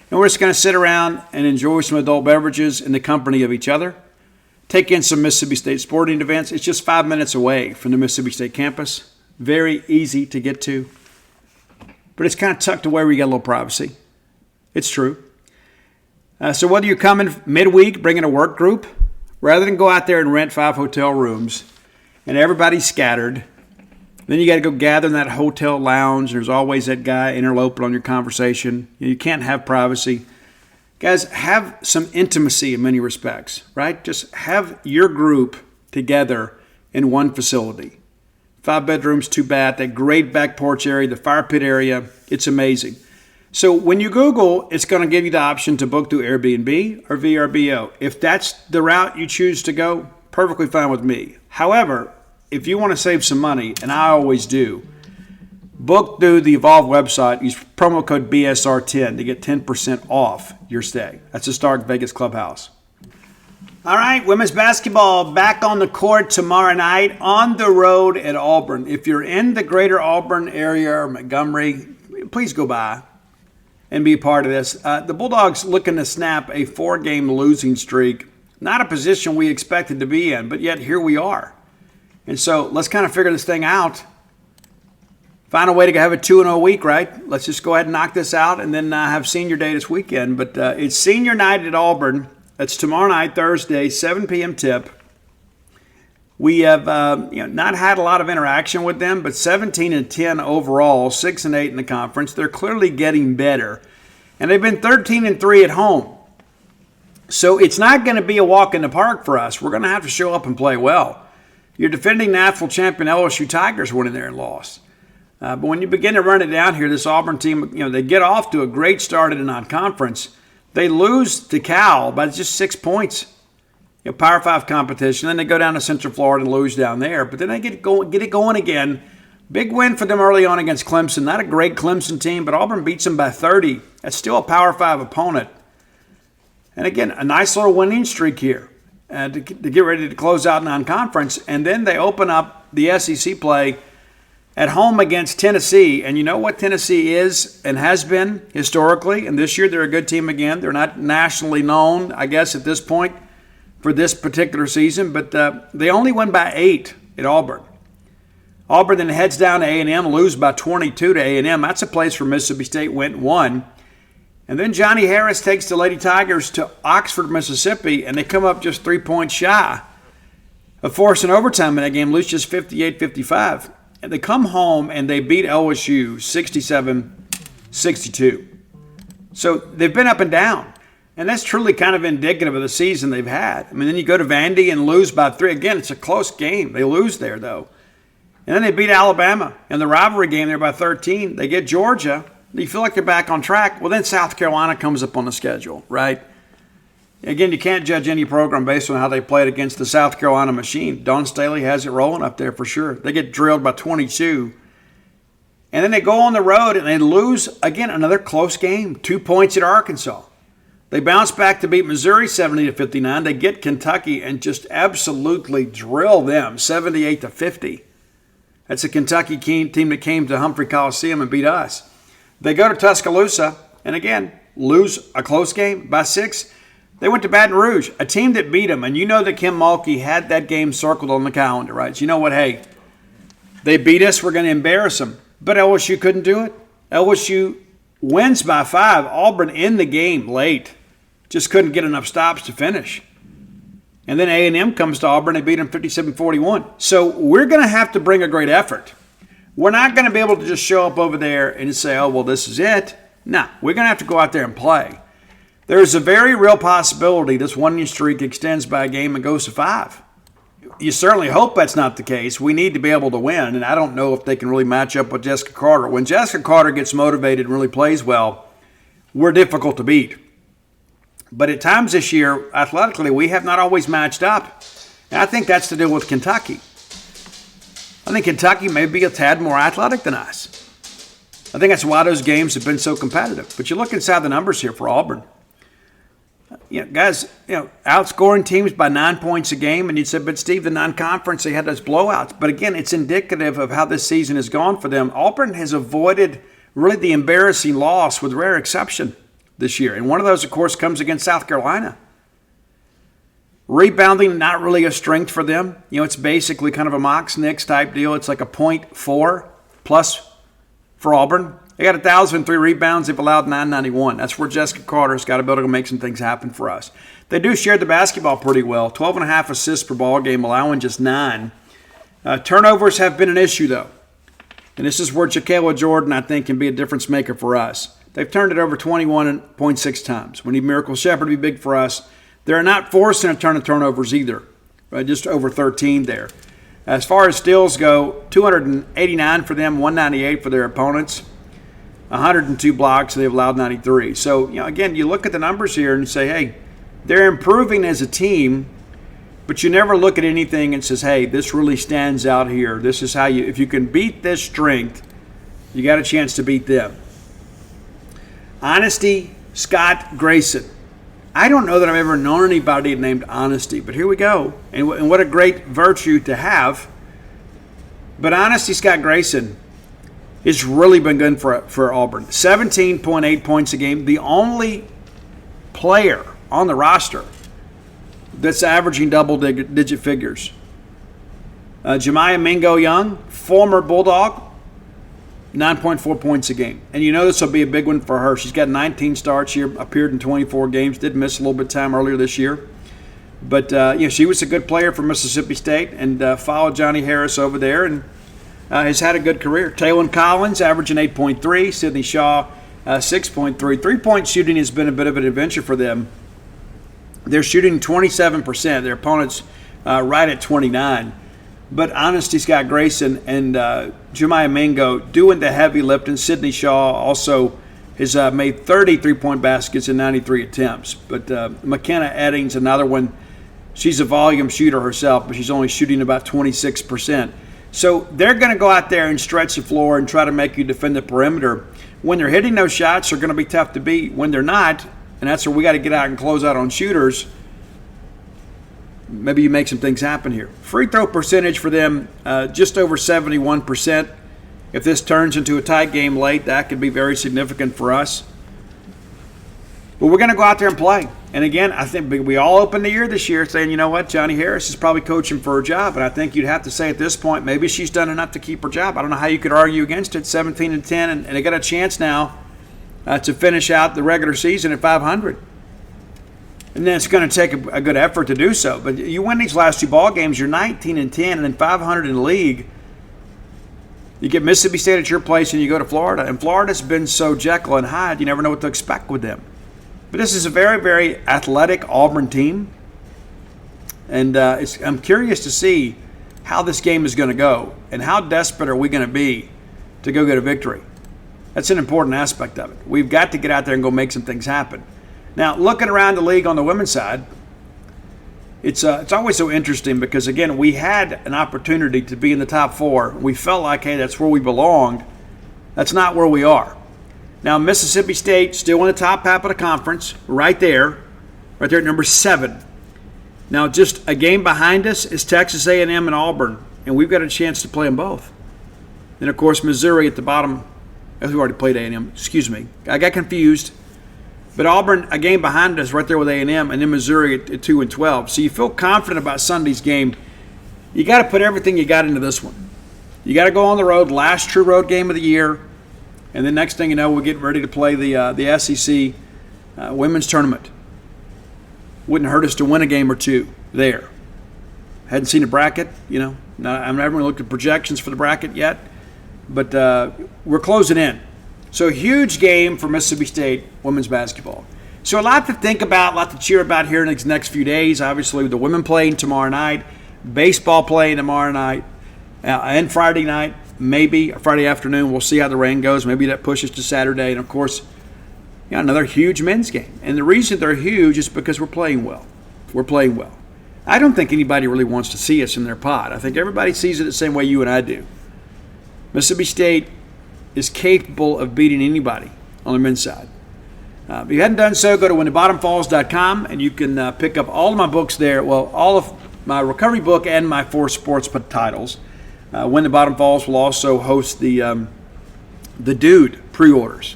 Speaker 1: and we're just going to sit around and enjoy some adult beverages in the company of each other. Take in some Mississippi State sporting events. It's just 5 minutes away from the Mississippi State campus. Very easy to get to. But it's kind of tucked away where you get a little privacy. It's true. So whether you're coming midweek, bringing a work group, rather than go out there and rent 5 hotel rooms and everybody's scattered, Then you got to go gather in that hotel lounge. There's always that guy interloping on your conversation. You can't have privacy. Guys, have some intimacy in many respects, right? Just have your group together in one facility. 5 bedrooms, 2 bath, that great back porch area, the fire pit area. It's amazing. So when you Google, it's going to give you the option to book through Airbnb or VRBO. If that's the route you choose to go, perfectly fine with me. However, if you want to save some money, and I always do, book through the Evolve website. Use promo code BSR10 to get 10% off your stay. That's the Stark Vegas Clubhouse. All right, women's basketball back on the court tomorrow night on the road at Auburn. If you're in the greater Auburn area or Montgomery, please go by and be a part of this. The Bulldogs looking to snap a 4-game losing streak. Not a position we expected to be in, but yet here we are. And so let's kind of figure this thing out. Find a way to have a 2-0 week, right? Let's just go ahead and knock this out and then have senior day this weekend. But it's senior night at Auburn. That's tomorrow night, Thursday, 7 p.m. tip. We have not had a lot of interaction with them, but 17-10 overall, 6-8 in the conference. They're clearly getting better. And they've been 13-3 at home. So it's not going to be a walk in the park for us. We're going to have to show up and play well. Your defending national champion LSU Tigers went in there and lost. But when you begin to run it down here, this Auburn team, they get off to a great start in a non-conference. They lose to Cal by just 6 points. Power 5 competition. Then they go down to Central Florida and lose down there. But then they get it going again. Big win for them early on against Clemson. Not a great Clemson team, but Auburn beats them by 30. That's still a Power 5 opponent. And again, a nice little winning streak here to get ready to close out non-conference. And then they open up the SEC play at home against Tennessee. And you know what Tennessee is and has been historically. And this year they're a good team again. They're not nationally known, I guess, at this point for this particular season. But they only win by 8 at Auburn. Auburn then heads down to A&M, lose by 22 to A&M. That's a place where Mississippi State went and won. And then Johnny Harris takes the Lady Tigers to Oxford, Mississippi, and they come up just 3 points shy of forcing overtime in that game, lose just 58-55. And they come home and they beat LSU 67-62. So they've been up and down. And that's truly kind of indicative of the season they've had. I mean, then you go to Vandy and lose by 3. Again, it's a close game. They lose there, though. And then they beat Alabama in the rivalry game there by 13. They get Georgia. You feel like they're back on track. Well, then South Carolina comes up on the schedule, right? Again, you can't judge any program based on how they played against the South Carolina machine. Don Staley has it rolling up there for sure. They get drilled by 22. And then they go on the road and they lose, again, another close game. 2 points at Arkansas. They bounce back to beat Missouri 70-59. They get Kentucky and just absolutely drill them 78-50. That's a Kentucky team that came to Humphrey Coliseum and beat us. They go to Tuscaloosa and, again, lose a close game by 6. They went to Baton Rouge, a team that beat them. And you know that Kim Mulkey had that game circled on the calendar, right? So you know what? Hey, they beat us. We're going to embarrass them. But LSU couldn't do it. LSU wins by 5. Auburn in the game late. Just couldn't get enough stops to finish. And then A&M comes to Auburn. They beat them 57-41. So we're going to have to bring a great effort. We're not going to be able to just show up over there and say, oh, well, this is it. No, we're going to have to go out there and play. There's a very real possibility this winning streak extends by a game and goes to 5. You certainly hope that's not the case. We need to be able to win, and I don't know if they can really match up with Jessica Carter. When Jessica Carter gets motivated and really plays well, we're difficult to beat. But at times this year, athletically, we have not always matched up. And I think that's to do with Kentucky. I think Kentucky may be a tad more athletic than us. I think that's why those games have been so competitive. But you look inside the numbers here for Auburn. Guys, outscoring teams by 9 points a game. And you'd say, but Steve, the non-conference, they had those blowouts. But again, it's indicative of how this season has gone for them. Auburn has avoided really the embarrassing loss with rare exception this year. And one of those, of course, comes against South Carolina. Rebounding, not really a strength for them. It's basically kind of a Mox-Nix type deal. It's like a 0.4 plus for Auburn. They got 1,003 rebounds. They've allowed 991. That's where Jessica Carter's got to be able to make some things happen for us. They do share the basketball pretty well. 12.5 assists per ball game, allowing just 9. Turnovers have been an issue, though. And this is where Jacqueline Jordan, I think, can be a difference maker for us. They've turned it over 21.6 times. We need Miracle Shepherd to be big for us. They're not forcing a ton of turnovers either, right? Just over 13 there. As far as steals go, 289 for them, 198 for their opponents, 102 blocks, they've allowed 93. So, again, you look at the numbers here and you say, hey, they're improving as a team, but you never look at anything and says, hey, this really stands out here. This is how if you can beat this strength, you got a chance to beat them. Honesty, Scott Grayson. I don't know that I've ever known anybody named Honesty, but here we go. And what a great virtue to have. But Honesty, Scott Grayson, has really been good for Auburn. 17.8 points a game. The only player on the roster that's averaging double-digit figures. Jemiah Mingo Young, former Bulldog, 9.4 points a game. And this will be a big one for her. She's got 19 starts. She appeared in 24 games. Did miss a little bit of time earlier this year. But, she was a good player for Mississippi State and followed Johnny Harris over there and has had a good career. Taylon Collins averaging 8.3. Sydney Shaw, 6.3. Three-point shooting has been a bit of an adventure for them. They're shooting 27%. Their opponents right at 29%. But Honesty, Scott Grayson and Jemiah Mingo doing the heavy lifting. Sydney Shaw also has made 30 three-point baskets in 93 attempts. But McKenna Eddings, another one, she's a volume shooter herself, but she's only shooting about 26%. So they're going to go out there and stretch the floor and try to make you defend the perimeter. When they're hitting those shots, they're going to be tough to beat. When they're not, and that's where we got to get out and close out on shooters, maybe you make some things happen here. Free throw percentage for them, just over 71%. If this turns into a tight game late, that could be very significant for us. But we're going to go out there and play. And again, I think we all opened the year this year saying, you know what, Johnny Harris is probably coaching for a job. And I think you'd have to say at this point, maybe she's done enough to keep her job. I don't know how you could argue against it. 17-10, and they got a chance now to finish out the regular season at 500. And then it's going to take a good effort to do so. But you win these last two ball games, you're 19-10, and then 500 in the league. You get Mississippi State at your place, and you go to Florida. And Florida's been so Jekyll and Hyde, you never know what to expect with them. But this is a very, very athletic Auburn team. And I'm curious to see how this game is going to go and how desperate are we going to be to go get a victory. That's an important aspect of it. We've got to get out there and go make some things happen. Now, looking around the league on the women's side, it's always so interesting because, again, we had an opportunity to be in the top four. We felt like, hey, that's where we belonged. That's not where we are. Now, Mississippi State still in the top half of the conference, right there at number 7. Now, just a game behind us is Texas A&M and Auburn, and we've got a chance to play them both. Then, of course, Missouri at the bottom. We already played A&M. Excuse me. I got confused. But Auburn, a game behind us, right there with A&M, and then Missouri at 2-12. So you feel confident about Sunday's game. You got to put everything you got into this one. You got to go on the road, last true road game of the year, and then next thing you know, we're getting ready to play the SEC women's tournament. Wouldn't hurt us to win a game or two there. Hadn't seen a bracket, I haven't looked at projections for the bracket yet, but we're closing in. So a huge game for Mississippi State women's basketball. So a lot to think about, a lot to cheer about here in the next few days. Obviously, the women playing tomorrow night, baseball playing tomorrow night, and Friday night, maybe Friday afternoon. We'll see how the rain goes. Maybe that pushes to Saturday. And, of course, another huge men's game. And the reason they're huge is because we're playing well. We're playing well. I don't think anybody really wants to see us in their pod. I think everybody sees it the same way you and I do. Mississippi State is capable of beating anybody on the men's side. If you hadn't done so, go to whenthebottomfalls.com, and you can pick up all of my books there. Well, all of my recovery book and my 4 sports titles. When the Bottom Falls will also host the Dude pre-orders.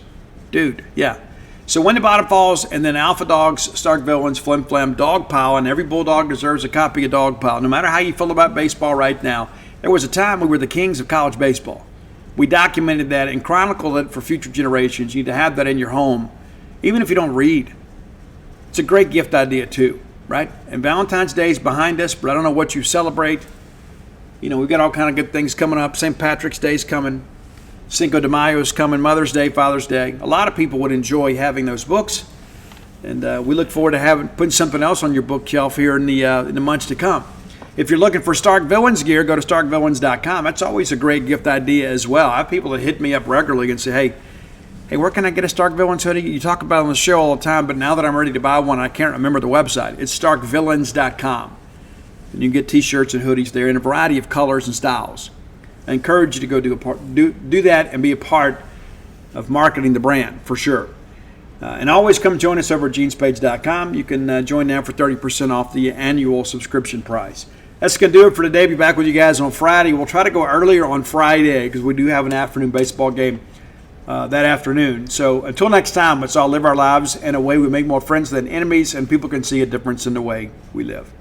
Speaker 1: Dude, yeah. So When the Bottom Falls, and then Alpha Dogs, Stark Villains, Flim Flam, Dog Pile, and every Bulldog deserves a copy of Dog Pile. No matter how you feel about baseball right now, there was a time we were the kings of college baseball. We documented that and chronicled it for future generations. You need to have that in your home, even if you don't read. It's a great gift idea too, right? And Valentine's Day is behind us, but I don't know what you celebrate. We've got all kind of good things coming up. St. Patrick's Day is coming. Cinco de Mayo is coming, Mother's Day, Father's Day. A lot of people would enjoy having those books, and we look forward to putting something else on your bookshelf here in the months to come. If you're looking for Stark Villains gear, go to starkvillains.com. That's always a great gift idea as well. I have people that hit me up regularly and say, hey, where can I get a Stark Villains hoodie? You talk about it on the show all the time, but now that I'm ready to buy one, I can't remember the website. It's starkvillains.com. And you can get T-shirts and hoodies there in a variety of colors and styles. I encourage you to go do that and be a part of marketing the brand for sure. And always come join us over at genespage.com. You can join now for 30% off the annual subscription price. That's going to do it for today. Be back with you guys on Friday. We'll try to go earlier on Friday because we do have an afternoon baseball game that afternoon. So until next time, let's all live our lives in a way we make more friends than enemies, and people can see a difference in the way we live.